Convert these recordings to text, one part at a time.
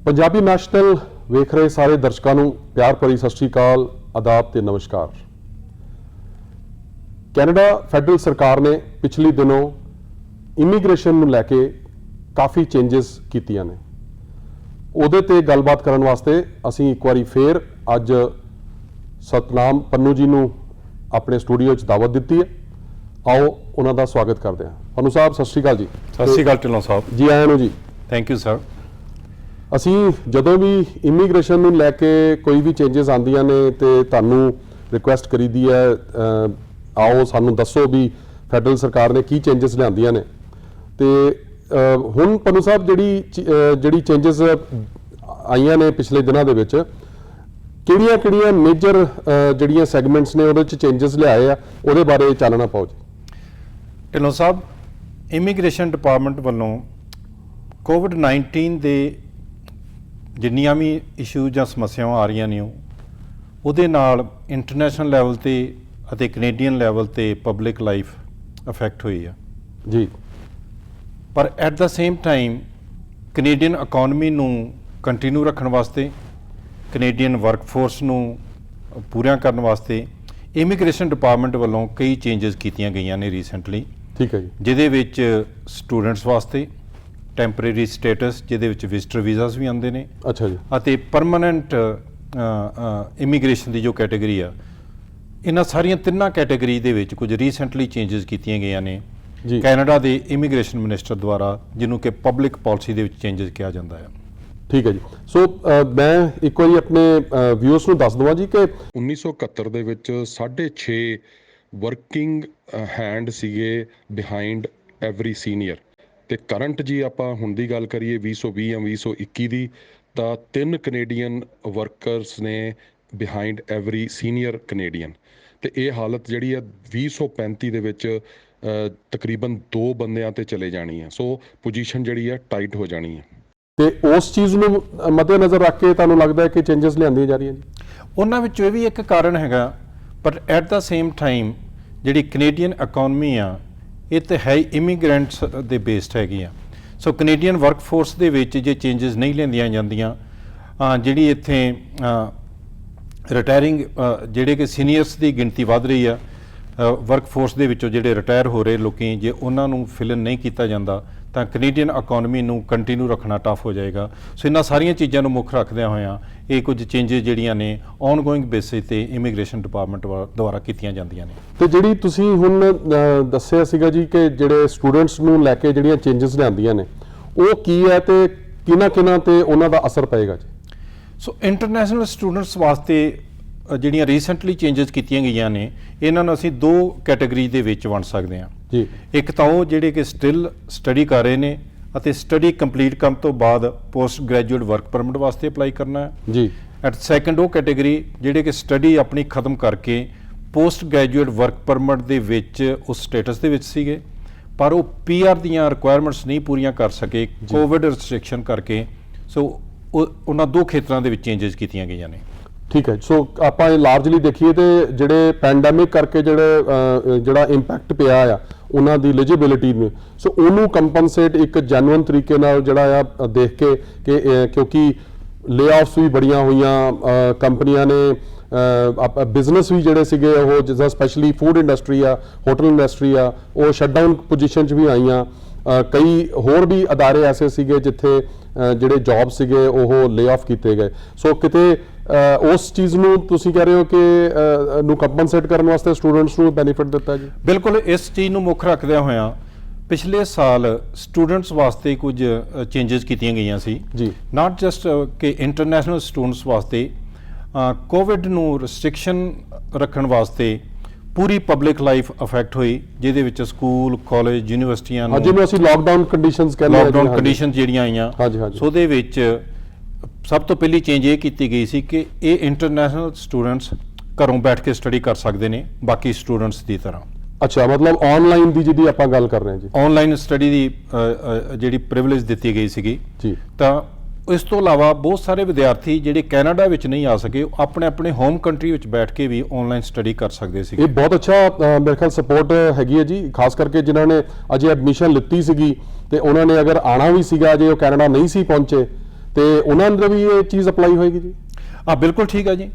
Punjabi national वेख रहे सारे दर्शकों को प्यार भरी सत श्री अकाल, आदाब ते नमस्कार। कैनेडा फैडरल सरकार ने पिछले दिनों इमीग्रेशन को लैके काफ़ी चेंजिस कीतियां ने। उहदे ते गलबात करन वास्ते असीं एक बारी फिर अज सतनाम पन्नू जी नूं अपने स्टूडियो च दावत दी है। आओ उन्हां दा स्वागत करते हैं। पन्नू साहब सत श्री अकाल जी। सत श्री अकाल ढिल्लों साहब जी आए हो जी। Thank you sir. ਅਸੀਂ ਜਦੋਂ ਵੀ ਇਮੀਗ੍ਰੇਸ਼ਨ ਨੂੰ ਲੈ ਕੇ ਕੋਈ ਵੀ ਚੇਂਜਸ ਆਉਂਦੀਆਂ ਨੇ ਤੇ ਤੁਹਾਨੂੰ ਰਿਕੁਐਸਟ ਕਰੀਦੀ ਹੈ ਆਓ ਸਾਨੂੰ ਦੱਸੋ ਵੀ ਫੈਡਰਲ ਸਰਕਾਰ ਨੇ ਕੀ ਚੇਂਜਸ ਲਿਆਂਦੀਆਂ ਨੇ। ਤੇ ਹੁਣ ਪਨੂ ਸਾਹਿਬ ਜਿਹੜੀ ਚੇਂਜਸ ਆਈਆਂ ਨੇ ਪਿਛਲੇ ਦਿਨਾਂ ਦੇ ਵਿੱਚ ਕਿਹੜੀਆਂ ਮੇਜਰ ਜਿਹੜੀਆਂ ਸੈਗਮੈਂਟਸ ਨੇ ਉਹਦੇ ਚ ਚੇਂਜਸ ਲਿਆਏ ਆ ਉਹਦੇ ਬਾਰੇ ਚਾਨਣਾ ਪਾਓ ਜੀ। ਢਿੱਲੋਂ ਸਾਹਿਬ, ਇਮੀਗ੍ਰੇਸ਼ਨ ਡਿਪਾਰਟਮੈਂਟ ਵੱਲੋਂ ਕੋਵਿਡ-19 ਦੇ ਜਿੰਨੀਆਂ ਵੀ ਇਸ਼ੂ ਜਾਂ ਸਮੱਸਿਆਵਾਂ ਆ ਰਹੀਆਂ ਨੇ ਉਹਦੇ ਨਾਲ ਇੰਟਰਨੈਸ਼ਨਲ ਲੈਵਲ ਤੇ ਅਤੇ ਕੈਨੇਡੀਅਨ ਲੈਵਲ ਤੇ ਪਬਲਿਕ ਲਾਈਫ ਅਫੈਕਟ ਹੋਈ ਆ ਜੀ। ਪਰ at the same time Canadian economy ਨੂੰ ਕੰਟੀਨਿਊ ਰੱਖਣ ਵਾਸਤੇ, ਕੈਨੇਡੀਅਨ ਵਰਕਫੋਰਸ ਨੂੰ ਪੂਰਾ ਕਰਨ ਵਾਸਤੇ ਇਮੀਗ੍ਰੇਸ਼ਨ ਡਿਪਾਰਟਮੈਂਟ ਵੱਲੋਂ ਕਈ ਚੇਂਜਸ ਕੀਤੀਆਂ ਗਈਆਂ ਨੇ ਰੀਸੈਂਟਲੀ। ਠੀਕ ਹੈ ਜੀ। ਜਿਹਦੇ ਵਿੱਚ ਸਟੂਡੈਂਟਸ ਵਾਸਤੇ ਟੈਂਪਰੇਰੀ ਸਟੇਟਸ, ਜਿਹਦੇ ਵਿੱਚ ਵਿਜ਼ਟਰ ਵੀਜ਼ਾਸ ਵੀ ਆਉਂਦੇ ਨੇ। ਅੱਛਾ ਜੀ। ਅਤੇ ਪਰਮਾਨੈਂਟ ਇਮੀਗ੍ਰੇਸ਼ਨ ਦੀ ਜੋ ਕੈਟੇਗਰੀ ਆ, ਇਹਨਾਂ ਸਾਰੀਆਂ ਤਿੰਨਾਂ ਕੈਟੇਗਰੀ ਦੇ ਵਿੱਚ ਕੁਝ ਰੀਸੈਂਟਲੀ ਚੇਂਜਸ ਕੀਤੀਆਂ ਗਈਆਂ ਨੇ ਕੈਨੇਡਾ ਦੇ ਇਮੀਗ੍ਰੇਸ਼ਨ ਮਿਨਿਸਟਰ ਦੁਆਰਾ, ਜਿਹਨੂੰ ਕਿ ਪਬਲਿਕ ਪਾਲਿਸੀ ਦੇ ਵਿੱਚ ਚੇਂਜਸ ਕਿਹਾ ਜਾਂਦਾ ਹੈ। ਠੀਕ ਹੈ ਜੀ। ਸੋ ਮੈਂ ਇੱਕ ਵਾਰੀ ਆਪਣੇ ਵਿਊਅਰਸ ਨੂੰ ਦੱਸ ਦਵਾਂ ਜੀ ਕਿ 1971 ਦੇ ਵਿੱਚ 6.5 ਵਰਕਿੰਗ ਹੈਂਡ ਸੀਗੇ ਬਿਹਾਈਂਡ ਐਵਰੀ ਸੀਨੀਅਰ। ਤੇ ਕਰੰਟ ਜੀ ਆਪਾਂ ਹੁਣ ਦੀ ਗੱਲ ਕਰੀਏ 2020 ਜਾਂ 2021 ਦੀ, ਤਾਂ 3 ਕੈਨੇਡੀਅਨ ਵਰਕਰਸ ਨੇ ਬਿਹਾਈਂਡ ਐਵਰੀ ਸੀਨੀਅਰ ਕੈਨੇਡੀਅਨ। ਤੇ ਇਹ ਹਾਲਤ ਜਿਹੜੀ ਹੈ 2035 ਦੇ ਵਿੱਚ ਤਕਰੀਬਨ 2 ਬੰਦਿਆਂ ਤੇ ਚਲੇ ਜਾਣੀ ਹੈ। ਸੋ ਪੋਜੀਸ਼ਨ ਜਿਹੜੀ ਹੈ ਟਾਈਟ ਹੋ ਜਾਣੀ ਹੈ। ਤੇ ਉਸ ਚੀਜ਼ ਨੂੰ ਮੱਦੇਨਜ਼ਰ ਰੱਖ ਕੇ ਤੁਹਾਨੂੰ ਲੱਗਦਾ ਹੈ ਕਿ ਚੇਂਜਸ ਲਿਆਂਦੀਆਂ ਜਾ ਰਹੀਆਂ ਜੀ? ਉਹਨਾਂ ਵਿੱਚੋਂ ਇਹ ਵੀ ਇੱਕ ਕਾਰਨ ਹੈਗਾ, ਪਰ ਐਟ ਦਾ ਸੇਮ ਟਾਈਮ ਜਿਹੜੀ ਕੈਨੇਡੀਅਨ ਇਕਨੋਮੀ ਆ ਇਹ ਤਾਂ ਹੈ ਇਮੀਗ੍ਰੈਂਟਸ ਦੇ ਬੇਸਡ ਹੈਗੀ ਆ। ਸੋ ਕੈਨੇਡੀਅਨ ਵਰਕਫੋਰਸ ਦੇ ਵਿੱਚ ਜੇ ਚੇਂਜਸ ਨਹੀਂ ਲਿਆਂਦੀਆਂ ਜਾਂਦੀਆਂ, ਜਿਹੜੀ ਇੱਥੇ ਰਿਟਾਇਰਿੰਗ ਜਿਹੜੇ ਕਿ ਸੀਨੀਅਰਸ ਦੀ ਗਿਣਤੀ ਵੱਧ ਰਹੀ ਆ ਵਰਕਫੋਰਸ ਦੇ ਵਿੱਚੋਂ, ਜਿਹੜੇ ਰਿਟਾਇਰ ਹੋ ਰਹੇ ਲੋਕੀ, ਜੇ ਉਹਨਾਂ ਨੂੰ ਫਿਲ ਇਨ ਨਹੀਂ ਕੀਤਾ ਜਾਂਦਾ ਤਾਂ ਕੈਨੇਡੀਅਨ ਇਕਨੋਮੀ ਨੂੰ ਕੰਟੀਨਿਊ ਰੱਖਣਾ ਟਫ ਹੋ ਜਾਏਗਾ। ਸੋ ਇਹਨਾਂ ਸਾਰੀਆਂ ਚੀਜ਼ਾਂ ਨੂੰ ਮੁੱਖ ਰੱਖਦਿਆਂ ਹੋਇਆਂ ਇਹ ਕੁਝ ਚੇਂਜਸ ਜਿਹੜੀਆਂ ਨੇ ਆਨਗੋਇੰਗ ਬੇਸਿਸ ਤੇ ਇਮੀਗ੍ਰੇਸ਼ਨ ਡਿਪਾਰਟਮੈਂਟ ਦੁਆਰਾ ਕੀਤੀਆਂ ਜਾਂਦੀਆਂ ਨੇ। ਤੇ ਜਿਹੜੀ ਤੁਸੀਂ ਹੁਣ ਦੱਸਿਆ ਸੀਗਾ ਜੀ ਕਿ ਜਿਹੜੇ ਸਟੂਡੈਂਟਸ ਨੂੰ ਲੈ ਕੇ ਜਿਹੜੀਆਂ ਚੇਂਜਸ ਲਿਆਂਦੀਆਂ ਨੇ ਉਹ ਕੀ ਹੈ ਤੇ ਕਿਹਨਾਂ ਤੇ ਉਹਨਾਂ ਦਾ ਅਸਰ ਪਏਗਾ ਜੀ? ਸੋ ਇੰਟਰਨੈਸ਼ਨਲ ਸਟੂਡੈਂਟਸ ਵਾਸਤੇ ਜਿਹੜੀਆਂ ਰੀਸੈਂਟਲੀ ਚੇਂਜਸ ਕੀਤੀਆਂ ਗਈਆਂ ਨੇ, ਇਹਨਾਂ ਨੂੰ ਅਸੀਂ 2 ਕੈਟੇਗਰੀ ਦੇ ਵਿੱਚ ਵੰਡ ਸਕਦੇ ਹਾਂ ਜੀ। ਇੱਕ ਤਾਂ ਉਹ ਜਿਹੜੇ ਕਿ ਸਟਿਲ ਸਟੱਡੀ ਕਰ ਰਹੇ ਨੇ ਅਤੇ ਸਟੱਡੀ ਕੰਪਲੀਟ ਕਰਨ ਤੋਂ ਬਾਅਦ ਪੋਸਟ ਗ੍ਰੈਜੂਏਟ ਵਰਕ ਪਰਮਿਟ ਵਾਸਤੇ ਅਪਲਾਈ ਕਰਨਾ ਹੈ ਜੀ। ਐਟ ਸੈਕੰਡ ਉਹ ਕੈਟੇਗਰੀ ਜਿਹੜੇ ਕਿ ਸਟੱਡੀ ਆਪਣੀ ਖਤਮ ਕਰਕੇ ਪੋਸਟ ਗ੍ਰੈਜੂਏਟ ਵਰਕ ਪਰਮਿਟ ਦੇ ਵਿੱਚ ਉਸ ਸਟੇਟਸ ਦੇ ਵਿੱਚ ਸੀਗੇ, ਪਰ ਉਹ PR ਦੀਆਂ ਰਿਕੁਆਇਰਮੈਂਟਸ ਨਹੀਂ ਪੂਰੀਆਂ ਕਰ ਸਕੇ ਕੋਵਿਡ ਰਿਸਟ੍ਰਿਕਸ਼ਨ ਕਰਕੇ। ਸੋ ਉਹਨਾਂ 2 ਖੇਤਰਾਂ ਦੇ ਵਿੱਚ ਚੇਂਜਸ ਕੀਤੀਆਂ ਗਈਆਂ ਨੇ। ਠੀਕ ਹੈ। ਸੋ ਆਪਾਂ ਇਹ ਲਾਰਜਲੀ ਦੇਖੀਏ ਤੇ ਜਿਹੜੇ ਪੈਂਡੈਮਿਕ ਕਰਕੇ ਜਿਹੜਾ ਇੰਪੈਕਟ ਪਿਆ ਆ ਉਹਨਾਂ ਦੀ ਐਲੀਜੀਬਿਲਿਟੀ ਨੂੰ, ਸੋ ਉਹਨੂੰ ਕੰਪਨਸੇਟ ਇੱਕ ਜੈਨੂਇਨ ਤਰੀਕੇ ਨਾਲ ਜਿਹੜਾ ਆ ਦੇਖ ਕੇ ਕਿ ਕਿਉਂਕਿ ਲੇਆਫਸ ਵੀ ਬੜੀਆਂ ਹੋਈਆਂ, ਕੰਪਨੀਆਂ ਨੇ ਬਿਜ਼ਨਸ ਵੀ ਜਿਹੜੇ ਸੀਗੇ ਉਹ ਜਿੱਦਾਂ ਸਪੈਸ਼ਲੀ ਫੂਡ ਇੰਡਸਟਰੀ ਆ, ਹੋਟਲ ਇੰਡਸਟਰੀ ਆ, ਉਹ ਸ਼ਟਡਾਊਨ ਪੋਜੀਸ਼ਨ 'ਚ ਵੀ ਆਈਆਂ। ਕਈ ਹੋਰ ਵੀ ਅਦਾਰੇ ਐਸੇ ਸੀਗੇ ਜਿੱਥੇ ਜਿਹੜੇ ਜੌਬ ਸੀਗੇ ਉਹ ਲੇਆਫ ਕੀਤੇ ਗਏ। ਸੋ ਕਿਤੇ ਉਸ ਚੀਜ਼ ਨੂੰ ਤੁਸੀਂ ਕਹਿ ਰਹੇ ਹੋ ਕਿ ਨੂੰ ਕੰਪਨਸੇਟ ਕਰਨ ਵਾਸਤੇ ਸਟੂਡੈਂਟਸ ਨੂੰ ਬੈਨੀਫਿਟ ਦਿੱਤਾ ਜੀ? ਬਿਲਕੁਲ। ਇਸ ਚੀਜ਼ ਨੂੰ ਮੁੱਖ ਰੱਖਦਿਆਂ ਹੋਇਆਂ ਪਿਛਲੇ ਸਾਲ ਸਟੂਡੈਂਟਸ ਵਾਸਤੇ ਕੁਝ ਚੇਂਜਸ ਕੀਤੀਆਂ ਗਈਆਂ ਸੀ ਜੀ। ਨਾਟ ਜਸਟ ਕਿ ਇੰਟਰਨੈਸ਼ਨਲ ਸਟੂਡੈਂਟਸ ਵਾਸਤੇ ਕੋਵਿਡ ਨੂੰ ਰਿਸਟ੍ਰਿਕਸ਼ਨ ਰੱਖਣ ਵਾਸਤੇ ਪੂਰੀ ਪਬਲਿਕ ਲਾਈਫ ਅਫੈਕਟ ਹੋਈ, ਜਿਹਦੇ ਵਿੱਚ ਸਕੂਲ, ਕਾਲਜ, ਯੂਨੀਵਰਸਿਟੀਆਂ ਨੂੰ ਜਿਹਨੂੰ ਅਸੀਂ ਲਾਕਡਾਊਨ ਕੰਡੀਸ਼ਨਸ ਕਹਿੰਦੇ ਹਾਂ, ਲਾਕਡਾਊਨ ਕੰਡੀਸ਼ਨ ਜਿਹੜੀਆਂ ਆਈਆਂ, ਸੋ ਉਹਦੇ ਵਿੱਚ ਸਭ ਤੋਂ ਪਹਿਲੀ ਚੇਂਜ ਇਹ ਕੀਤੀ ਗਈ ਸੀ ਕਿ ਇਹ ਇੰਟਰਨੈਸ਼ਨਲ ਸਟੂਡੈਂਟਸ ਘਰੋਂ ਬੈਠ ਕੇ ਸਟੱਡੀ ਕਰ ਸਕਦੇ ਨੇ ਬਾਕੀ ਸਟੂਡੈਂਟਸ ਦੀ ਤਰ੍ਹਾਂ। ਅੱਛਾ, ਮਤਲਬ ਆਨਲਾਈਨ ਦੀ ਜਿਹਦੀ ਆਪਾਂ ਗੱਲ ਕਰ ਰਹੇ ਹਾਂ ਜੀ, ਆਨਲਾਈਨ ਸਟੱਡੀ ਦੀ ਜਿਹੜੀ ਪ੍ਰਿਵਿਲੇਜ ਦਿੱਤੀ ਗਈ ਸੀਗੀ ਜੀ। ਤਾਂ ਇਸ ਤੋਂ ਇਲਾਵਾ ਬਹੁਤ ਸਾਰੇ ਵਿਦਿਆਰਥੀ ਜਿਹੜੇ ਕੈਨੇਡਾ ਵਿੱਚ ਨਹੀਂ ਆ ਸਕੇ, ਆਪਣੇ ਹੋਮ ਕੰਟਰੀ ਵਿੱਚ ਬੈਠ ਕੇ ਵੀ ਆਨਲਾਈਨ ਸਟੱਡੀ ਕਰ ਸਕਦੇ ਸੀ। ਇਹ ਬਹੁਤ ਅੱਛਾ ਮੇਰੇ ਖਿਆਲ ਸਪੋਰਟ ਹੈਗੀ ਹੈ ਜੀ, ਖਾਸ ਕਰਕੇ ਜਿਨ੍ਹਾਂ ਨੇ ਅਜੇ ਐਡਮਿਸ਼ਨ ਲਿੱਤੀ ਸੀਗੀ ਤੇ ਉਹਨਾਂ ਨੇ ਅਗਰ ਆਣਾ ਵੀ ਸੀਗਾ, ਜੇ ਉਹ ਕੈਨੇਡਾ ਨਹੀਂ ਸੀ ਪਹੁੰਚੇ ਤੇ ਉਹਨਾਂ ਅੰਦਰ ਵੀ ਇਹ ਚੀਜ਼ ਅਪਲਾਈ ਹੋਏਗੀ ਜੀ? ਬਿਲਕੁਲ ਠੀਕ ਹੈ ਜੀ।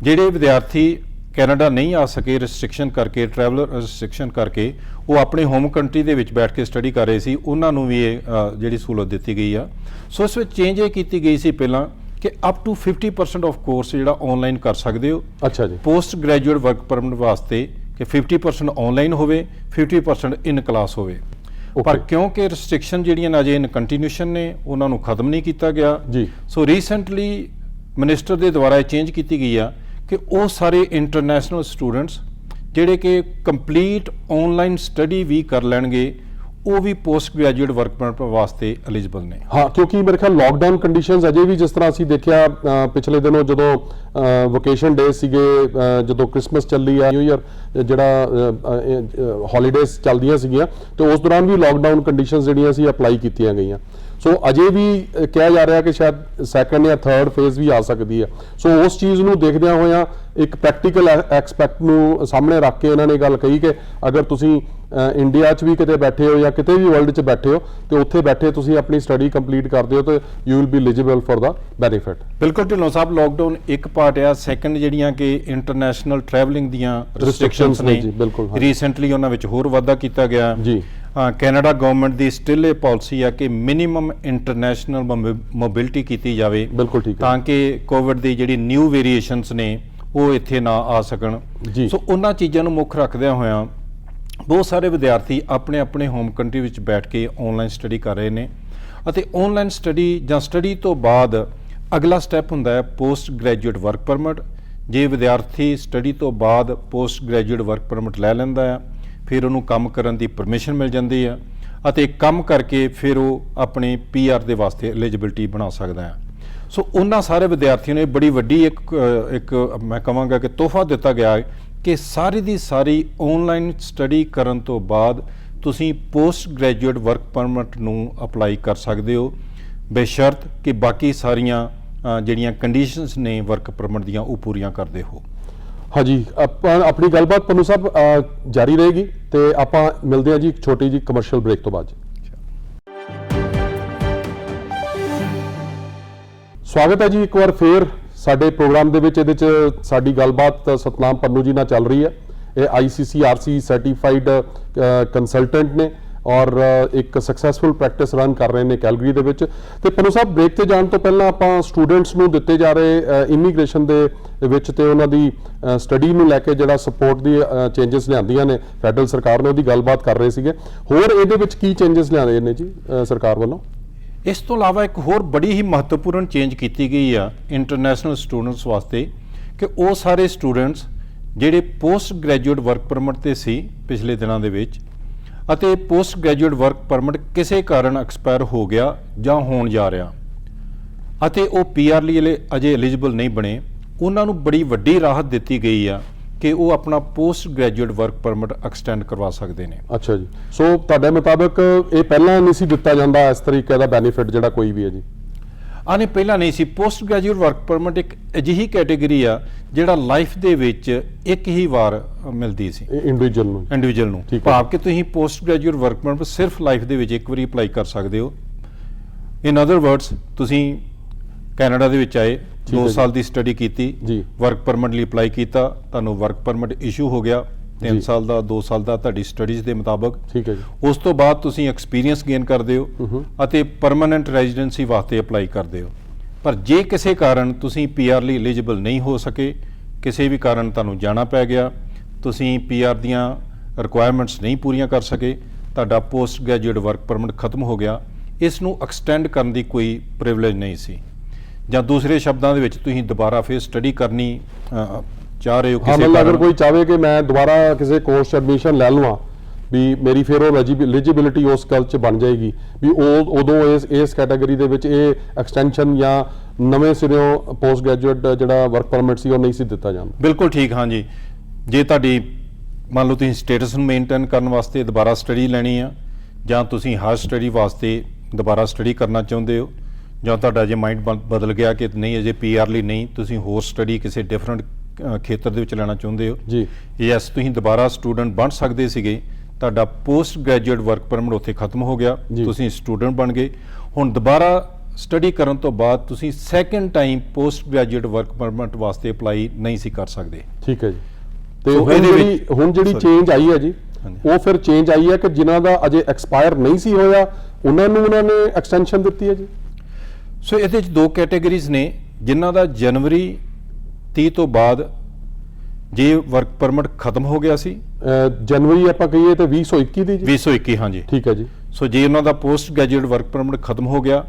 ਜਿਹੜੇ ਵਿਦਿਆਰਥੀ ਕੈਨੇਡਾ ਨਹੀਂ ਆ ਸਕੇ ਰਿਸਟ੍ਰਿਕਸ਼ਨ ਕਰਕੇ, ਟਰੈਵਲਰ ਰਿਸਟ੍ਰਿਕਸ਼ਨ ਕਰਕੇ, ਉਹ ਆਪਣੇ ਹੋਮ ਕੰਟਰੀ ਦੇ ਵਿੱਚ ਬੈਠ ਕੇ ਸਟੱਡੀ ਕਰ ਰਹੇ ਸੀ, ਉਹਨਾਂ ਨੂੰ ਵੀ ਇਹ ਜਿਹੜੀ ਸਹੂਲਤ ਦਿੱਤੀ ਗਈ ਆ। ਸੋ ਇਸ ਵਿੱਚ ਚੇਂਜ ਇਹ ਕੀਤੀ ਗਈ ਸੀ ਪਹਿਲਾਂ ਕਿ ਅਪ ਟੂ 50% ਆਫ ਕੋਰਸ ਜਿਹੜਾ ਆਨਲਾਈਨ ਕਰ ਸਕਦੇ ਹੋ। ਅੱਛਾ ਜੀ। ਪੋਸਟ ਗ੍ਰੈਜੂਏਟ ਵਰਕ ਪਰਮਿਟ ਵਾਸਤੇ ਕਿ 50% ਆਨਲਾਈਨ ਹੋਵੇ, 50% ਇਨ ਕਲਾਸ ਹੋਵੇ। ਪਰ ਕਿਉਂਕਿ ਰਿਸਟ੍ਰਿਕਸ਼ਨ ਜਿਹੜੀਆਂ ਅਜੇ ਇਨ ਕੰਟੀਨਿਊਸ਼ਨ ਨੇ, ਉਹਨਾਂ ਨੂੰ ਖਤਮ ਨਹੀਂ ਕੀਤਾ ਗਿਆ ਜੀ। ਸੋ ਰੀਸੈਂਟਲੀ ਮਿਨਿਸਟਰ ਦੇ ਦੁਆਰਾ ਇਹ ਚੇਂਜ ਕੀਤੀ ਗਈ ਆ ਕਿ ਉਹ ਸਾਰੇ ਇੰਟਰਨੈਸ਼ਨਲ ਸਟੂਡੈਂਟਸ ਜਿਹੜੇ ਕਿ ਕੰਪਲੀਟ ਆਨਲਾਈਨ ਸਟੱਡੀ ਵੀ ਕਰ ਲੈਣਗੇ, ਉਹ ਵੀ ਪੋਸਟ ਗ੍ਰੈਜੂਏਟ ਵਰਕ ਪਰਮਿਟ ਵਾਸਤੇ ਐਲੀਜੀਬਲ ਨੇ। ਹਾਂ, ਕਿਉਂਕਿ ਮੇਰੇ ਖਿਆਲ ਲਾਕਡਾਊਨ ਕੰਡੀਸ਼ਨਸ ਅਜੇ ਵੀ, ਜਿਸ ਤਰ੍ਹਾਂ ਅਸੀਂ ਦੇਖਿਆ ਪਿਛਲੇ ਦਿਨੋਂ ਜਦੋਂ ਵੋਕੇਸ਼ਨ ਡੇ ਸੀਗੇ, ਜਦੋਂ ਕ੍ਰਿਸਮਸ ਚੱਲੀ ਆ, ਨਿਊ ਈਅਰ ਜਿਹੜਾ ਹੌਲੀਡੇਜ਼ ਚੱਲਦੀਆਂ ਸੀਗੀਆਂ, ਤੇ ਉਸ ਦੌਰਾਨ ਵੀ ਲਾਕਡਾਊਨ ਕੰਡੀਸ਼ਨਸ ਜਿਹੜੀਆਂ ਸੀ ਅਪਲਾਈ ਕੀਤੀਆਂ ਗਈਆਂ। ਸੋ ਅਜੇ ਵੀ ਕਿਹਾ ਜਾ ਰਿਹਾ ਕਿ ਸ਼ਾਇਦ ਸੈਕੰਡ ਜਾਂ ਥਰਡ ਫੇਜ਼ ਵੀ ਆ ਸਕਦੀ ਹੈ। ਸੋ ਉਸ ਚੀਜ਼ ਨੂੰ ਦੇਖਦਿਆਂ ਹੋਇਆਂ ਇੱਕ ਪ੍ਰੈਕਟੀਕਲ ਐਕਸਪੈਕਟ ਨੂੰ ਸਾਹਮਣੇ ਰੱਖ ਕੇ ਇਹਨਾਂ ਨੇ ਗੱਲ ਕਹੀ ਕਿ ਅਗਰ ਤੁਸੀਂ ਇੰਡੀਆ 'ਚ ਵੀ ਕਿਤੇ ਬੈਠੇ ਹੋ ਜਾਂ ਕਿਤੇ ਵੀ ਵਰਲਡ 'ਚ ਬੈਠੇ ਹੋ, ਤੇ ਉੱਥੇ ਬੈਠੇ ਤੁਸੀਂ ਆਪਣੀ ਸਟੱਡੀ ਕੰਪਲੀਟ ਕਰਦੇ ਹੋ, ਤੇ you will be eligible for the benefit. ਬਿਲਕੁਲ ਢਿੱਲੋਂ ਸਾਹਿਬ, ਲਾਕਡਾਊਨ ਇੱਕ ਪਾਰਟ ਆ। ਸੈਕੰਡ ਜਿਹੜੀਆਂ ਕਿ ਇੰਟਰਨੈਸ਼ਨਲ ਟਰੈਵਲਿੰਗ ਦੀਆਂ ਰਿਸਟ੍ਰਿਕਸ਼ਨਸ ਨੇ, ਰੀਸੈਂਟਲੀ ਉਹਨਾਂ ਵਿੱਚ ਹੋਰ ਵਾਧਾ ਕੀਤਾ ਗਿਆ ਜੀ। ਕੈਨੇਡਾ ਗਵਰਨਮੈਂਟ ਦੀ ਸਟਿਲ ਇਹ ਪਾਲਿਸੀ ਆ ਕਿ ਮਿਨੀਮਮ ਇੰਟਰਨੈਸ਼ਨਲ ਮੋਬਿਲਿਟੀ ਕੀਤੀ ਜਾਵੇ। ਬਿਲਕੁਲ ਠੀਕ ਹੈ। ਤਾਂ ਕਿ ਕੋਵਿਡ ਦੀ ਜਿਹੜੀ ਨਿਊ ਵੇਰੀਏਸ਼ਨਸ ਨੇ ਉਹ ਇੱਥੇ ਨਾ ਆ ਸਕਣ। ਸੋ ਉਹਨਾਂ ਚੀਜ਼ਾਂ ਨੂੰ ਮੁੱਖ ਰੱਖਦਿਆਂ ਹੋਇਆਂ ਬਹੁਤ ਸਾਰੇ ਵਿਦਿਆਰਥੀ ਆਪਣੇ ਆਪਣੇ ਹੋਮ ਕੰਟਰੀ ਵਿੱਚ ਬੈਠ ਕੇ ਆਨਲਾਈਨ ਸਟੱਡੀ ਕਰ ਰਹੇ ਨੇ, ਅਤੇ ਆਨਲਾਈਨ ਸਟੱਡੀ ਜਾਂ ਸਟੱਡੀ ਤੋਂ ਬਾਅਦ ਅਗਲਾ ਸਟੈਪ ਹੁੰਦਾ ਹੈ ਪੋਸਟ ਗ੍ਰੈਜੂਏਟ ਵਰਕ ਪਰਮਿਟ। ਜੇ ਵਿਦਿਆਰਥੀ ਸਟੱਡੀ ਤੋਂ ਬਾਅਦ ਪੋਸਟ ਗ੍ਰੈਜੂਏਟ ਵਰਕ ਪਰਮਿਟ ਲੈ ਲੈਂਦਾ ਆ, ਫਿਰ ਉਹਨੂੰ ਕੰਮ ਕਰਨ ਦੀ ਪਰਮਿਸ਼ਨ ਮਿਲ ਜਾਂਦੀ ਆ, ਅਤੇ ਕੰਮ ਕਰਕੇ ਫਿਰ ਉਹ ਆਪਣੇ PR ਦੇ ਵਾਸਤੇ ਐਲੀਜੀਬਿਲਟੀ ਬਣਾ ਸਕਦਾ ਹੈ। ਸੋ ਉਹਨਾਂ ਸਾਰੇ ਵਿਦਿਆਰਥੀਆਂ ਨੂੰ ਬੜੀ ਵੱਡੀ ਇੱਕ ਮੈਂ ਕਹਾਂਗਾ ਕਿ ਤੋਹਫਾ ਦਿੱਤਾ ਗਿਆ ਹੈ ਕਿ ਸਾਰੀ ਦੀ ਸਾਰੀ ਆਨਲਾਈਨ ਸਟੱਡੀ ਕਰਨ ਤੋਂ ਬਾਅਦ ਤੁਸੀਂ ਪੋਸਟ ਗ੍ਰੈਜੂਏਟ ਵਰਕ ਪਰਮਿਟ ਨੂੰ ਅਪਲਾਈ ਕਰ ਸਕਦੇ ਹੋ, ਬੇਸ਼ਰਤ ਕਿ ਬਾਕੀ ਸਾਰੀਆਂ ਜਿਹੜੀਆਂ ਕੰਡੀਸ਼ਨਸ ਨੇ ਵਰਕ ਪਰਮਿਟ ਦੀਆਂ ਉਹ ਪੂਰੀਆਂ ਕਰਦੇ ਹੋ। ਹਾਂਜੀ, ਆਪਾਂ ਆਪਣੀ ਗੱਲਬਾਤ ਪੰਨੂ ਸਾਹਿਬ ਜਾਰੀ ਰਹੇਗੀ, ਤੇ ਆਪਾਂ ਮਿਲਦੇ ਹਾਂ ਜੀ ਇੱਕ ਛੋਟੀ ਜੀ ਕਮਰਸ਼ੀਅਲ ਬ੍ਰੇਕ ਤੋਂ ਬਾਅਦ। ਸਵਾਗਤ ਹੈ ਜੀ ਇੱਕ ਵਾਰ ਫੇਰ ਸਾਡੇ ਪ੍ਰੋਗਰਾਮ ਦੇ ਵਿੱਚ। ਇਹਦੇ 'ਚ ਸਾਡੀ ਗੱਲਬਾਤ ਸਤਨਾਮ ਪੰਨੂ ਜੀ ਨਾਲ ਚੱਲ ਰਹੀ ਹੈ। ਇਹ ICCRC ਸਰਟੀਫਾਈਡ ਕੰਸਲਟੈਂਟ ਨੇ ਔਰ ਇੱਕ ਸਕਸੈਸਫੁਲ ਪ੍ਰੈਕਟਿਸ ਰਨ ਕਰ ਰਹੇ ਨੇ ਕੈਲਗਰੀ ਦੇ ਵਿੱਚ। ਤੇ ਪੰਨੂ ਸਾਹਿਬ, ਬ੍ਰੇਕ ਤੇ ਜਾਣ ਤੋਂ ਪਹਿਲਾਂ ਆਪਾਂ ਸਟੂਡੈਂਟਸ ਨੂੰ ਦਿੱਤੇ ਜਾ ਰਹੇ ਇਮੀਗ੍ਰੇਸ਼ਨ ਦੇ ਵਿੱਚ ਤੇ ਉਹਨਾਂ ਦੀ ਸਟੱਡੀ ਨੂੰ ਲੈ ਕੇ ਜਿਹੜਾ ਸਪੋਰਟ ਦੀ ਚੇਂਜਸ ਲਿਆਂਦੀਆਂ ਨੇ ਫੈਡਰਲ ਸਰਕਾਰ ਨੇ, ਉਹਦੀ ਗੱਲਬਾਤ ਕਰ ਰਹੇ ਸੀਗੇ। ਹੋਰ ਇਹਦੇ ਵਿੱਚ ਕੀ ਚੇਂਜਸ ਲਿਆਂਦੇ ਨੇ ਜੀ ਸਰਕਾਰ ਵੱਲੋਂ? ਇਸ ਤੋਂ ਇਲਾਵਾ ਇੱਕ ਹੋਰ ਬੜੀ ਹੀ ਮਹੱਤਵਪੂਰਨ ਚੇਂਜ ਕੀਤੀ ਗਈ ਆ ਇੰਟਰਨੈਸ਼ਨਲ ਸਟੂਡੈਂਟਸ ਵਾਸਤੇ, ਕਿ ਉਹ ਸਾਰੇ ਸਟੂਡੈਂਟਸ ਜਿਹੜੇ ਪੋਸਟ ਗ੍ਰੈਜੂਏਟ ਵਰਕ ਪਰਮਿਟ ਤੇ ਸੀ ਪਿਛਲੇ ਦਿਨਾਂ ਦੇ ਵਿੱਚ, ਅਤੇ ਪੋਸਟ ਗ੍ਰੈਜੂਏਟ ਵਰਕ ਪਰਮਿਟ ਕਿਸੇ ਕਾਰਨ ਐਕਸਪਾਇਰ ਹੋ ਗਿਆ ਜਾਂ ਹੋਣ ਜਾ ਰਿਹਾ, ਅਤੇ ਉਹ PR ਲਈ ਅਜੇ ਐਲੀਜੀਬਲ ਨਹੀਂ ਬਣੇ, ਉਹਨਾਂ ਨੂੰ ਬੜੀ ਵੱਡੀ ਰਾਹਤ ਦਿੱਤੀ ਗਈ ਆ ਕਿ ਉਹ ਆਪਣਾ post graduate work permit extend ਕਰਵਾ ਸਕਦੇ ਨੇ। ਅੱਛਾ ਜੀ। ਸੋ ਤੁਹਾਡੇ ਮੁਤਾਬਕ ਇਹ ਪਹਿਲਾਂ ਨਹੀਂ ਸੀ ਦਿੱਤਾ ਜਾਂਦਾ ਇਸ ਤਰੀਕੇ ਦਾ ਬੈਨੀਫਿਟ ਜਿਹੜਾ ਕੋਈ ਵੀ ਹੈ ਜੀ? ਨਹੀਂ, ਪਹਿਲਾਂ ਨਹੀਂ ਸੀ। ਪੋਸਟ ਗ੍ਰੈਜੂਏਟ ਵਰਕ ਪਰਮਿਟ ਇੱਕ ਅਜਿਹੀ ਕੈਟੇਗਰੀ ਆ ਜਿਹੜਾ ਲਾਈਫ ਦੇ ਵਿੱਚ ਇੱਕ ਹੀ ਵਾਰ ਮਿਲਦੀ ਸੀ ਇੰਡੀਵਿਜੂਅਲ ਨੂੰ। ਭਾਵ ਕਿ ਤੁਸੀਂ ਪੋਸਟ ਗ੍ਰੈਜੂਏਟ ਵਰਕ ਪਰਮਿਟ ਸਿਰਫ ਲਾਈਫ ਦੇ ਵਿੱਚ ਇੱਕ ਵਾਰੀ ਅਪਲਾਈ ਕਰ ਸਕਦੇ ਹੋ। ਇਨ ਅਦਰ ਵਰਡਸ, ਤੁਸੀਂ ਕੈਨੇਡਾ ਦੇ ਵਿੱਚ ਆਏ, 2 ਸਾਲ ਦੀ ਸਟੱਡੀ ਕੀਤੀ, ਵਰਕ ਪਰਮਿਟ ਲਈ ਅਪਲਾਈ ਕੀਤਾ, ਤੁਹਾਨੂੰ ਵਰਕ ਪਰਮਿਟ ਇਸ਼ੂ ਹੋ ਗਿਆ 3 ਸਾਲ ਦਾ, 2 ਸਾਲ ਦਾ ਤੁਹਾਡੀ ਸਟੱਡੀਜ਼ ਦੇ ਮੁਤਾਬਕ। ਠੀਕ ਹੈ ਜੀ। ਉਸ ਤੋਂ ਬਾਅਦ ਤੁਸੀਂ ਐਕਸਪੀਰੀਅੰਸ ਗੇਨ ਕਰਦੇ ਹੋ ਅਤੇ ਪਰਮਾਨੈਂਟ ਰੈਜ਼ੀਡੈਂਸੀ ਵਾਸਤੇ ਅਪਲਾਈ ਕਰਦੇ ਹੋ। ਪਰ ਜੇ ਕਿਸੇ ਕਾਰਨ ਤੁਸੀਂ PR ਲਈ ਐਲੀਜੀਬਲ ਨਹੀਂ ਹੋ ਸਕੇ, ਕਿਸੇ ਵੀ ਕਾਰਨ ਤੁਹਾਨੂੰ ਜਾਣਾ ਪੈ ਗਿਆ, ਤੁਸੀਂ PR ਦੀਆਂ ਰਿਕੁਆਇਰਮੈਂਟਸ ਨਹੀਂ ਪੂਰੀਆਂ ਕਰ ਸਕੇ, ਤੁਹਾਡਾ ਪੋਸਟ ਗ੍ਰੈਜੂਏਟ ਵਰਕ ਪਰਮਿਟ ਖਤਮ ਹੋ ਗਿਆ, ਇਸ ਨੂੰ ਐਕਸਟੈਂਡ ਕਰਨ ਦੀ ਕੋਈ ਪ੍ਰਿਵਿਲੇਜ ਨਹੀਂ ਸੀ। ਜਾਂ ਦੂਸਰੇ ਸ਼ਬਦਾਂ ਦੇ ਵਿੱਚ ਤੁਸੀਂ ਦੁਬਾਰਾ ਫਿਰ ਸਟੱਡੀ ਕਰਨੀ ਚਾਹ ਰਹੇ ਹੋ ਕਿਸੇ ਕਾਰਨ, ਅਗਰ ਕੋਈ ਚਾਹਵੇ ਕਿ ਮੈਂ ਦੁਬਾਰਾ ਕਿਸੇ ਕੋਰਸ 'ਚ ਐਡਮਿਸ਼ਨ ਲੈ ਲਵਾਂ, ਵੀ ਮੇਰੀ ਫਿਰ ਉਹ ਐਲੀਜੀਬਿਲਿਟੀ ਉਸ ਗੱਲ 'ਚ ਬਣ ਜਾਏਗੀ, ਵੀ ਉਹ ਉਦੋਂ ਇਸ ਕੈਟਾਗਰੀ ਦੇ ਵਿੱਚ ਇਹ ਐਕਸਟੈਂਸ਼ਨ ਜਾਂ ਨਵੇਂ ਸਿਰਿਓਂ ਪੋਸਟ ਗ੍ਰੈਜੂਏਟ ਜਿਹੜਾ ਵਰਕ ਪਰਮਿਟ ਸੀ ਉਹ ਨਹੀਂ ਸੀ ਦਿੱਤਾ ਜਾਂਦਾ। ਬਿਲਕੁਲ ਠੀਕ। ਹਾਂਜੀ, ਜੇ ਤੁਹਾਡੀ ਮੰਨ ਲਓ ਤੁਸੀਂ ਸਟੇਟਸ ਨੂੰ ਮੇਨਟੇਨ ਕਰਨ ਵਾਸਤੇ ਦੁਬਾਰਾ ਸਟੱਡੀ ਲੈਣੀ ਆ, ਜਾਂ ਤੁਸੀਂ ਹਾਇਰ ਸਟੱਡੀ ਵਾਸਤੇ ਦੁਬਾਰਾ ਸਟੱਡੀ ਕਰਨਾ ਚਾਹੁੰਦੇ ਹੋ, ਜਾਂ ਤੁਹਾਡਾ ਜੇ ਮਾਈਂਡ ਬਦਲ ਗਿਆ ਕਿ ਨਹੀਂ ਅਜੇ PR ਲਈ ਨਹੀਂ, ਤੁਸੀਂ ਹੋਰ ਸਟੱਡੀ ਕਿਸੇ ਡਿਫਰੈਂਟ ਖੇਤਰ ਦੇ ਵਿੱਚ ਲੈਣਾ ਚਾਹੁੰਦੇ ਹੋ ਜੀ, ਯੈਸ, ਤੁਸੀਂ ਦੁਬਾਰਾ ਸਟੂਡੈਂਟ ਬਣ ਸਕਦੇ ਸੀਗੇ। ਤੁਹਾਡਾ ਪੋਸਟ ਗ੍ਰੈਜੂਏਟ ਵਰਕ ਪਰਮਿਟ ਉੱਥੇ ਖਤਮ ਹੋ ਗਿਆ, ਤੁਸੀਂ ਸਟੂਡੈਂਟ ਬਣ ਗਏ। ਹੁਣ ਦੁਬਾਰਾ ਸਟੱਡੀ ਕਰਨ ਤੋਂ ਬਾਅਦ ਤੁਸੀਂ second time post graduate work permit ਵਾਸਤੇ ਅਪਲਾਈ ਨਹੀਂ ਸੀ ਕਰ ਸਕਦੇ। ਠੀਕ ਹੈ ਜੀ। ਤੇ So, ਹੁਣ ਜਿਹੜੀ ਚੇਂਜ ਆਈ ਹੈ ਜੀ, ਉਹ ਫਿਰ ਚੇਂਜ ਆਈ ਹੈ ਕਿ ਜਿਨ੍ਹਾਂ ਦਾ ਅਜੇ ਐਕਸਪਾਇਰ ਨਹੀਂ ਸੀ ਹੋਇਆ ਉਹਨਾਂ ਨੇ ਐਕਸਟੈਂਸ਼ਨ ਦਿੱਤੀ ਹੈ ਜੀ। ਸੋ ਇਹਦੇ ਚ ਦੋ ਕੈਟਾਗਰੀਜ਼ ਨੇ, ਜਿਨ੍ਹਾਂ ਦਾ ਜਨਵਰੀ 30 ਤੋਂ ਬਾਅਦ ਜੇ ਵਰਕ ਪਰਮਿਟ ਖਤਮ ਹੋ ਗਿਆ ਸੀ, ਜਨਵਰੀ ਆਪਾਂ ਕਹੀਏ ਤੇ 2021 ਦੀ ਜੀ। 2021 ਹਾਂਜੀ। ਠੀਕ ਹੈ ਜੀ। ਸੋ ਜੇ ਉਹਨਾਂ ਦਾ ਪੋਸਟ ਗ੍ਰੈਜੂਏਟ ਵਰਕ ਪਰਮਿਟ ਖਤਮ ਹੋ ਗਿਆ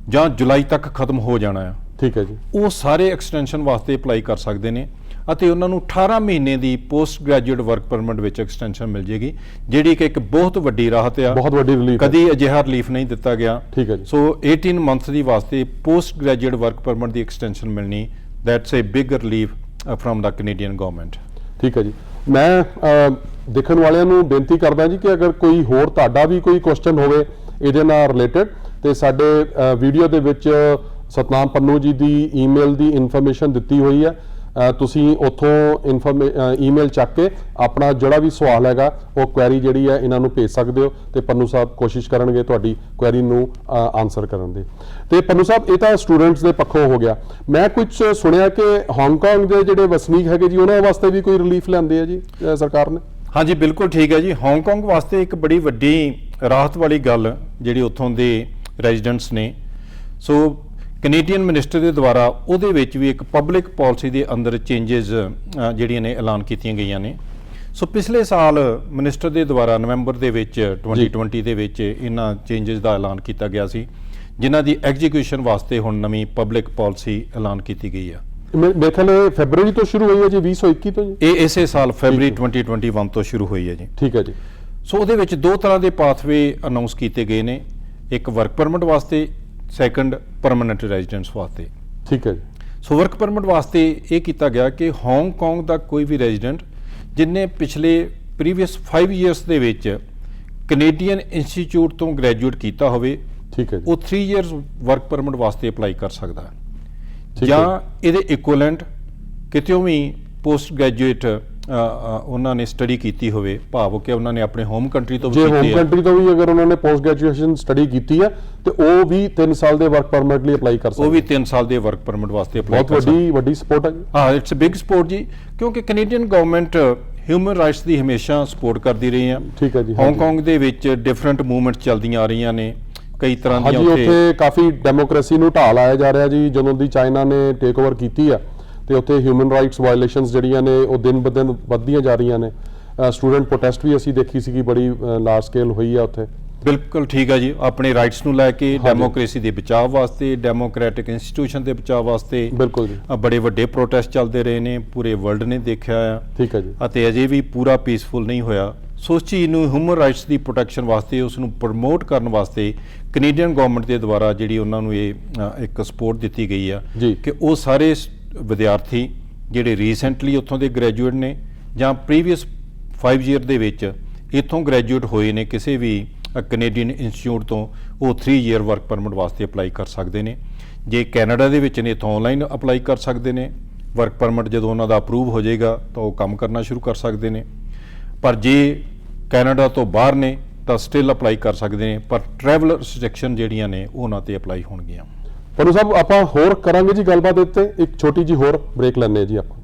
ਜਾਂ ਜੁਲਾਈ ਤੱਕ ਖਤਮ ਹੋ ਜਾਣਾ ਆ, ਠੀਕ ਹੈ ਜੀ, ਉਹ ਸਾਰੇ ਐਕਸਟੈਂਸ਼ਨ ਵਾਸਤੇ ਅਪਲਾਈ ਕਰ ਸਕਦੇ ਨੇ ਅਤੇ ਉਹਨਾਂ ਨੂੰ 18 ਮਹੀਨੇ ਦੀ ਪੋਸਟ ਗ੍ਰੈਜੂਏਟ ਵਰਕ ਪਰਮਿਟ ਵਿੱਚ ਐਕਸਟੈਂਸ਼ਨ ਮਿਲ ਜੇਗੀ, ਜਿਹੜੀ ਕਿ ਇੱਕ ਬਹੁਤ ਵੱਡੀ ਰਾਹਤ ਆ, ਬਹੁਤ ਵੱਡੀ ਰਿਲੀਫ। ਕਦੀ ਅਜਿਹਾ ਰਿਲੀਫ ਨਹੀਂ ਦਿੱਤਾ ਗਿਆ। ਠੀਕ ਹੈ ਜੀ। ਸੋ 18 ਮੰਥ ਦੀ ਵਾਸਤੇ ਪੋਸਟ ਗ੍ਰੈਜੂਏਟ ਵਰਕ ਪਰਮਿਟ ਦੀ ਐਕਸਟੈਂਸ਼ਨ ਮਿਲਣੀ, that's a big relief from the Canadian government. ਠੀਕ ਹੈ ਜੀ। ਮੈਂ ਦੇਖਣ ਵਾਲਿਆਂ ਨੂੰ ਬੇਨਤੀ ਕਰਦਾ ਜੀ ਕਿ ਅਗਰ ਕੋਈ ਹੋਰ ਤੁਹਾਡਾ ਵੀ ਕੋਈ ਕੁਐਸਚਨ ਹੋਵੇ ਇਹਦੇ ਨਾਲ ਰਿਲੇਟਡ, ਤੇ ਸਾਡੇ ਵੀਡੀਓ ਦੇ ਵਿੱਚ ਸਤਨਾਮ ਪੰਨੂ ਜੀ ਦੀ ਈਮੇਲ ਦੀ ਇਨਫੋਰਮੇਸ਼ਨ ਦਿੱਤੀ ਹੋਈ ਹੈ। ਤੁਸੀਂ ਉੱਥੋਂ ਈਮੇਲ ਚੱਕ ਕੇ ਆਪਣਾ ਜਿਹੜਾ ਵੀ ਸਵਾਲ ਹੈਗਾ ਉਹ ਕੁਐਰੀ ਜਿਹੜੀ ਹੈ ਇਹਨਾਂ ਨੂੰ ਭੇਜ ਸਕਦੇ ਹੋ, ਤੇ ਪੰਨੂ ਸਾਹਿਬ ਕੋਸ਼ਿਸ਼ ਕਰਨਗੇ ਤੁਹਾਡੀ ਕੁਐਰੀ ਨੂੰ ਆਨਸਰ ਕਰਨ ਦੀ। ਤੇ ਪੰਨੂ ਸਾਹਿਬ, ਇਹ ਤਾਂ ਸਟੂਡੈਂਟਸ ਦੇ ਪੱਖੋਂ ਹੋ ਗਿਆ। ਮੈਂ ਕੁਝ ਸੁਣਿਆ ਕਿ ਹਾਂਗਕਾਂਗ ਦੇ ਜਿਹੜੇ ਵਸਨੀਕ ਹੈਗੇ ਜੀ, ਉਹਨਾਂ ਵਾਸਤੇ ਵੀ ਕੋਈ ਰਿਲੀਫ ਲੈਂਦੇ ਆ ਜੀ ਸਰਕਾਰ ਨੇ? ਹਾਂਜੀ, ਬਿਲਕੁਲ ਠੀਕ ਹੈ ਜੀ। ਹਾਂਗਕਾਂਗ ਵਾਸਤੇ ਇੱਕ ਬੜੀ ਵੱਡੀ ਰਾਹਤ ਵਾਲੀ ਗੱਲ ਜਿਹੜੀ ਉੱਥੋਂ ਦੇ ਰੈਜ਼ੀਡੈਂਟਸ ਨੇ, ਸੋ ਕੈਨੇਡੀਅਨ ਮਿਨਿਸਟਰ ਦੇ ਦੁਆਰਾ ਉਹਦੇ ਵਿੱਚ ਵੀ ਇੱਕ ਪਬਲਿਕ ਪਾਲਿਸੀ ਦੇ ਅੰਦਰ ਚੇਂਜਸ ਜਿਹੜੀਆਂ ਨੇ ਐਲਾਨ ਕੀਤੀਆਂ ਗਈਆਂ ਨੇ। ਸੋ ਪਿਛਲੇ ਸਾਲ ਮਿਨਿਸਟਰ ਦੇ ਦੁਆਰਾ ਨਵੰਬਰ ਦੇ ਵਿੱਚ 2020 ਦੇ ਵਿੱਚ ਇਹਨਾਂ ਚੇਂਜਸ ਦਾ ਐਲਾਨ ਕੀਤਾ ਗਿਆ ਸੀ, ਜਿਨ੍ਹਾਂ ਦੀ ਐਗਜ਼ੀਕਿਊਸ਼ਨ ਵਾਸਤੇ ਹੁਣ ਨਵੀਂ ਪਬਲਿਕ ਪਾਲਿਸੀ ਐਲਾਨ ਕੀਤੀ ਗਈ ਆ। ਮੇਰੇ ਖਿਆਲ ਫੈਬਰੂਅਰੀ ਤੋਂ ਸ਼ੁਰੂ ਹੋਈ ਹੈ ਜੀ, 2021 ਤੋਂ ਜੀ? ਇਹ ਇਸੇ ਸਾਲ ਫੈਬਰੂਅਰੀ 2021 ਤੋਂ ਸ਼ੁਰੂ ਹੋਈ ਹੈ ਜੀ। ਠੀਕ ਹੈ ਜੀ। ਸੋ ਉਹਦੇ ਵਿੱਚ ਦੋ ਤਰ੍ਹਾਂ ਦੇ ਪਾਥਵੇ ਅਨਾਉਂਸ ਕੀਤੇ ਗਏ ਨੇ, ਇੱਕ ਵਰਕ ਪਰਮਿਟ ਵਾਸਤੇ, ਸੈਕੰਡ ਪਰਮਨੈਂਟ ਰੈਜ਼ੀਡੈਂਸ ਵਾਸਤੇ। ਠੀਕ ਹੈ ਜੀ। ਸੋ ਵਰਕ ਪਰਮਿਟ ਵਾਸਤੇ ਇਹ ਕੀਤਾ ਗਿਆ ਕਿ ਹਾਂਗਕਾਂਗ ਦਾ ਕੋਈ ਵੀ ਰੈਜ਼ੀਡੈਂਟ ਜਿਨੇ ਪਿਛਲੇ ਪ੍ਰੀਵੀਅਸ 5 ਇਅਰਸ ਦੇ ਵਿੱਚ ਕੈਨੇਡੀਅਨ ਇੰਸਟੀਚਿਊਟ ਤੋਂ ਗ੍ਰੈਜੂਏਟ ਕੀਤਾ ਹੋਵੇ, ਠੀਕ ਹੈ ਜੀ, ਉਹ 3 ਇਅਰਸ ਵਰਕ ਪਰਮਿਟ ਵਾਸਤੇ ਅਪਲਾਈ ਕਰ ਸਕਦਾ ਹੈ, ਠੀਕ ਜਾਂ ਹੈ। ਇਹਦੇ ਇਕੁਇਵਲੈਂਟ ਕਿਤੇੋਂ ਵੀ ਪੋਸਟ ਗ੍ਰੈਜੂਏਟ ਉਹਨਾਂ ਨੇ ਸਟੱਡੀ ਕੀਤੀ ਹੋਵੇ, ਭਾਵ ਕਿ ਉਹਨਾਂ ਨੇ ਆਪਣੇ ਹੋਮ ਕੰਟਰੀ ਤੋਂ ਵੀ ਜੇ ਕੀਤੀ ਹੋਮ ਹੈ, ਕੰਟਰੀ ਤੋਂ ਵੀ ਅਗਰ ਉਹਨਾਂ ਨੇ ਪੋਸਟ ਗ੍ਰੈਜੂਏਸ਼ਨ ਸਟੱਡੀ ਕੀਤੀ ਹੈ ਤੇ ਉਹ ਵੀ 3 ਸਾਲ ਦੇ ਵਰਕ ਪਰਮਿਟ ਲਈ ਅਪਲਾਈ ਕਰ ਸਕਦੇ। ਉਹ ਵੀ 3 ਸਾਲ ਦੇ ਵਰਕ ਪਰਮਿਟ ਵਾਸਤੇ ਅਪਲਾਈ ਕਰ ਸਕਦੇ। ਬਹੁਤ ਵੱਡੀ ਸਪੋਰਟ ਹੈ ਜੀ। ਹਾਂ, ਇਟਸ ਅ ਬਿਗ ਸਪੋਰਟ ਜੀ, ਕਿਉਂਕਿ ਕੈਨੇਡੀਅਨ ਗਵਰਨਮੈਂਟ ਹਿਊਮਨ ਰਾਈਟਸ ਦੀ ਹਮੇਸ਼ਾ ਸਪੋਰਟ ਕਰਦੀ ਰਹੀ ਹੈ। ਠੀਕ ਹੈ ਜੀ। ਹਾਂਗਕਾਂਗ ਦੇ ਵਿੱਚ ਡਿਫਰੈਂਟ ਮੂਵਮੈਂਟਸ ਚੱਲਦੀਆਂ ਆ ਰਹੀਆਂ ਨੇ, ਕਈ ਤਰ੍ਹਾਂ ਦੀਆਂ ਹਾਂਜੀ, ਉੱਥੇ ਕਾਫੀ ਡੈਮੋਕ੍ਰੇਸੀ ਨੂੰ ਢਾਲ ਲਾਇਆ ਜਾ ਰਿਹਾ ਜੀ। ਜਦੋਂ ਦੀ ਚਾਈਨਾ ਨੇ ਟੇਕ ਓਵਰ ਕੀਤੀ ਆ ਤੇ ਉੱਥੇ ਹਿਊਮਨ ਰਾਈਟਸ ਵਾਇਲੇਸ਼ਨਸ ਜਿਹੜੀਆਂ ਨੇ ਉਹ ਦਿਨ ਬ ਦਿਨ ਵੱਧਦੀਆਂ ਜਾ ਰਹੀਆਂ ਨੇ। ਸਟੂਡੈਂਟ ਪ੍ਰੋਟੈਸਟ ਵੀ ਅਸੀਂ ਦੇਖੀ ਸੀਗੀ, ਬੜੀ ਲਾਰਜ ਸਕੇਲ ਹੋਈ ਆ ਉੱਥੇ। ਬਿਲਕੁਲ ਠੀਕ ਹੈ ਜੀ। ਆਪਣੇ ਰਾਈਟਸ ਨੂੰ ਲੈ ਕੇ, ਡੈਮੋਕ੍ਰੇਸੀ ਦੇ ਬਚਾਅ ਵਾਸਤੇ, ਡੈਮੋਕ੍ਰੈਟਿਕ ਇੰਸਟੀਟਿਊਸ਼ਨ ਦੇ ਬਚਾਅ ਵਾਸਤੇ ਬਿਲਕੁਲ ਜੀ, ਬੜੇ ਵੱਡੇ ਪ੍ਰੋਟੈਸਟ ਚੱਲਦੇ ਰਹੇ ਨੇ, ਪੂਰੇ ਵਰਲਡ ਨੇ ਦੇਖਿਆ ਆ। ਠੀਕ ਹੈ ਜੀ। ਅਤੇ ਅਜੇ ਵੀ ਪੂਰਾ ਪੀਸਫੁਲ ਨਹੀਂ ਹੋਇਆ। ਸੋ ਉਸ ਚੀਜ਼ ਨੂੰ ਹਿਊਮਨ ਰਾਈਟਸ ਦੀ ਪ੍ਰੋਟੈਕਸ਼ਨ ਵਾਸਤੇ, ਉਸ ਨੂੰ ਪ੍ਰਮੋਟ ਕਰਨ ਵਾਸਤੇ ਕੈਨੇਡੀਅਨ ਗਵਰਨਮੈਂਟ ਦੇ ਦੁਆਰਾ ਜਿਹੜੀ ਉਹਨਾਂ ਨੂੰ ਇਹ ਇੱਕ ਸਪੋਰਟ ਦਿੱਤੀ ਗਈ ਆ ਕਿ ਉਹ ਸਾਰੇ ਵਿਦਿਆਰਥੀ ਜਿਹੜੇ ਰੀਸੈਂਟਲੀ ਉੱਥੋਂ ਦੇ ਗ੍ਰੈਜੂਏਟ ਨੇ ਜਾਂ ਪ੍ਰੀਵੀਅਸ 5 ਈਅਰ ਦੇ ਵਿੱਚ ਇੱਥੋਂ ਗ੍ਰੈਜੂਏਟ ਹੋਏ ਨੇ ਕਿਸੇ ਵੀ ਕੈਨੇਡੀਅਨ ਇੰਸਟੀਚਿਊਟ ਤੋਂ, ਉਹ 3 ਈਅਰ ਵਰਕ ਪਰਮਿਟ ਵਾਸਤੇ ਅਪਲਾਈ ਕਰ ਸਕਦੇ ਨੇ। ਜੇ ਕੈਨੇਡਾ ਦੇ ਵਿੱਚ ਨੇ ਤਾਂ ਆਨਲਾਈਨ ਅਪਲਾਈ ਕਰ ਸਕਦੇ ਨੇ ਵਰਕ ਪਰਮਿਟ। ਜਦੋਂ ਉਹਨਾਂ ਦਾ ਅਪਰੂਵ ਹੋ ਜਾਏਗਾ ਤਾਂ ਉਹ ਕੰਮ ਕਰਨਾ ਸ਼ੁਰੂ ਕਰ ਸਕਦੇ ਨੇ। ਪਰ ਜੇ ਕੈਨੇਡਾ ਤੋਂ ਬਾਹਰ ਨੇ ਤਾਂ ਸਟਿਲ ਅਪਲਾਈ ਕਰ ਸਕਦੇ ਨੇ, ਪਰ ਟਰੈਵਲ ਰਿਸਟ੍ਰਿਕਸ਼ਨ ਜਿਹੜੀਆਂ ਨੇ ਉਹਨਾਂ ਤੇ ਅਪਲਾਈ ਹੋਣਗੀਆਂ। ਪੰਨੂ ਸਾਹਿਬ, ਆਪਾਂ ਹੋਰ ਕਰਾਂਗੇ ਜੀ ਗੱਲਬਾਤ ਉੱਤੇ, ਇੱਕ ਛੋਟੀ ਜੀ ਹੋਰ ਬ੍ਰੇਕ ਲੈਣੇ ਜੀ ਆਪਾਂ।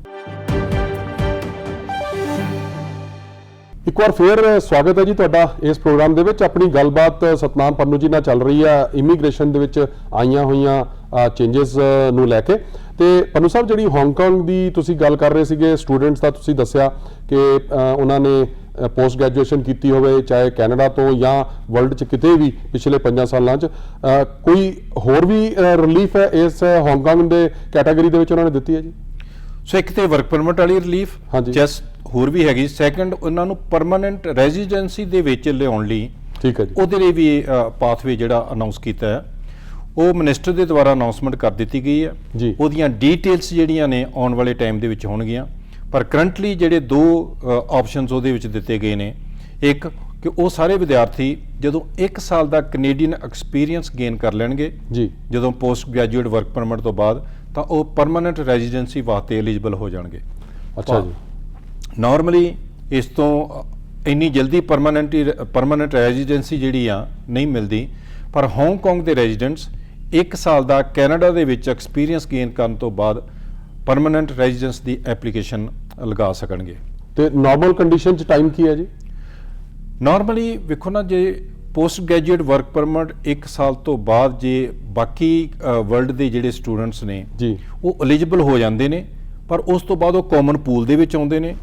ਇੱਕ ਵਾਰ ਫੇਰ ਸਵਾਗਤ ਹੈ ਜੀ ਤੁਹਾਡਾ ਇਸ ਪ੍ਰੋਗਰਾਮ ਦੇ ਵਿੱਚ। ਆਪਣੀ ਗੱਲਬਾਤ ਸਤਨਾਮ ਪੰਨੂ ਜੀ ਨਾਲ ਚੱਲ ਰਹੀ ਹੈ ਇਮੀਗ੍ਰੇਸ਼ਨ ਦੇ ਵਿੱਚ ਆਈਆਂ ਹੋਈਆਂ ਚੇਂਜਸ ਨੂੰ ਲੈ ਕੇ। ਤੇ ਪੰਨੂ ਸਾਹਿਬ, ਜਿਹੜੀ ਹਾਂਗਕਾਂਗ ਦੀ ਤੁਸੀਂ ਗੱਲ ਕਰ ਰਹੇ ਸੀਗੇ, ਸਟੂਡੈਂਟਸ ਦਾ ਤੁਸੀਂ ਦੱਸਿਆ ਕਿ ਉਹਨਾਂ ਨੇ ਪੋਸਟ ਗ੍ਰੈਜੂਏਸ਼ਨ ਕੀਤੀ ਹੋਵੇ, ਚਾਹੇ ਕੈਨੇਡਾ ਤੋਂ ਜਾਂ ਵਰਲਡ 'ਚ ਕਿਤੇ ਵੀ ਪਿਛਲੇ 5 ਸਾਲਾਂ 'ਚ, ਕੋਈ ਹੋਰ ਵੀ ਰਿਲੀਫ ਹੈ ਇਸ ਹਾਂਗਕਾਂਗ ਦੇ ਕੈਟਾਗਰੀ ਦੇ ਵਿੱਚ ਉਹਨਾਂ ਨੇ ਦਿੱਤੀ ਹੈ ਜੀ? ਸੋ ਇੱਕ ਤੇ ਵਰਕ ਪਰਮਿਟ ਵਾਲੀ ਰਿਲੀਫ, ਜਸਟ ਹੋਰ ਵੀ ਹੈਗੀ। ਸੈਕੰਡ, ਉਹਨਾਂ ਨੂੰ ਪਰਮਾਨੈਂਟ ਰੈਜ਼ੀਡੈਂਸੀ ਦੇ ਵਿੱਚ ਲਿਆਉਣ ਲਈ, ਠੀਕ ਹੈ ਜੀ, ਉਹਦੇ ਲਈ ਵੀ ਪਾਥਵੇ ਜਿਹੜਾ ਅਨਾਉਂਸ ਕੀਤਾ ਹੈ, ਉਹ ਮਿਨਿਸਟਰ ਦੇ ਦੁਆਰਾ ਅਨਾਉਂਸਮੈਂਟ ਕਰ ਦਿੱਤੀ ਗਈ ਹੈ ਜੀ। ਉਹਦੀਆਂ ਡੀਟੇਲਸ ਜਿਹੜੀਆਂ ਨੇ ਆਉਣ ਵਾਲੇ ਟਾਈਮ ਦੇ ਵਿੱਚ ਹੋਣਗੀਆਂ। ਪਰ ਕਰੰਟਲੀ ਜਿਹੜੇ 2 ਆਪਸ਼ਨਸ ਉਹਦੇ ਵਿੱਚ ਦਿੱਤੇ ਗਏ ਨੇ, ਇੱਕ ਕਿ ਉਹ ਸਾਰੇ ਵਿਦਿਆਰਥੀ ਜਦੋਂ 1 ਸਾਲ ਦਾ ਕੈਨੇਡੀਅਨ ਐਕਸਪੀਰੀਅੰਸ ਗੇਨ ਕਰ ਲੈਣਗੇ ਜੀ, ਜਦੋਂ ਪੋਸਟ ਗ੍ਰੈਜੂਏਟ ਵਰਕ ਪਰਮਿਟ ਤੋਂ ਬਾਅਦ, ਤਾਂ ਉਹ ਪਰਮਾਨੈਂਟ ਰੈਜ਼ੀਡੈਂਸੀ ਵਾਸਤੇ ਐਲੀਜੀਬਲ ਹੋ ਜਾਣਗੇ। ਅੱਛਾ ਜੀ। ਨਾਰਮਲੀ ਇਸ ਤੋਂ ਇੰਨੀ ਜਲਦੀ ਪਰਮਾਨੈਂਟ ਰੈਜ਼ੀਡੈਂਸੀ ਜਿਹੜੀ ਆ ਨਹੀਂ ਮਿਲਦੀ, ਪਰ ਹਾਂਗਕਾਂਗ ਦੇ ਰੈਜ਼ੀਡੈਂਟਸ 1 ਸਾਲ ਦਾ ਕੈਨੇਡਾ ਦੇ ਵਿੱਚ ਐਕਸਪੀਰੀਅੰਸ ਗੇਨ ਕਰਨ ਤੋਂ ਬਾਅਦ ਪਰਮਾਨੈਂਟ ਰੈਜ਼ੀਡੈਂਸ ਦੀ ਐਪਲੀਕੇਸ਼ਨ ਲਗਾ ਸਕਣਗੇ। ਤੇ ਨਾਰਮਲ ਕੰਡੀਸ਼ਨ 'ਚ ਟਾਈਮ ਕੀ ਹੈ ਜੀ? ਨਾਰਮਲੀ ਵੇਖੋ ਨਾ, ਜੇ ਪੋਸਟ ਗ੍ਰੈਜੂਏਟ ਵਰਕ ਪਰਮਿਟ 1 ਸਾਲ ਤੋਂ ਬਾਅਦ ਜੇ ਬਾਕੀ ਵਰਲਡ ਦੇ ਜਿਹੜੇ ਸਟੂਡੈਂਟਸ ਨੇ ਜੀ ਉਹ ਐਲੀਜੀਬਲ ਹੋ ਜਾਂਦੇ ਨੇ, ਪਰ ਉਸ ਤੋਂ ਬਾਅਦ ਉਹ ਕਾਮਨ ਪੂਲ ਦੇ ਵਿੱਚ ਆਉਂਦੇ ਨੇ।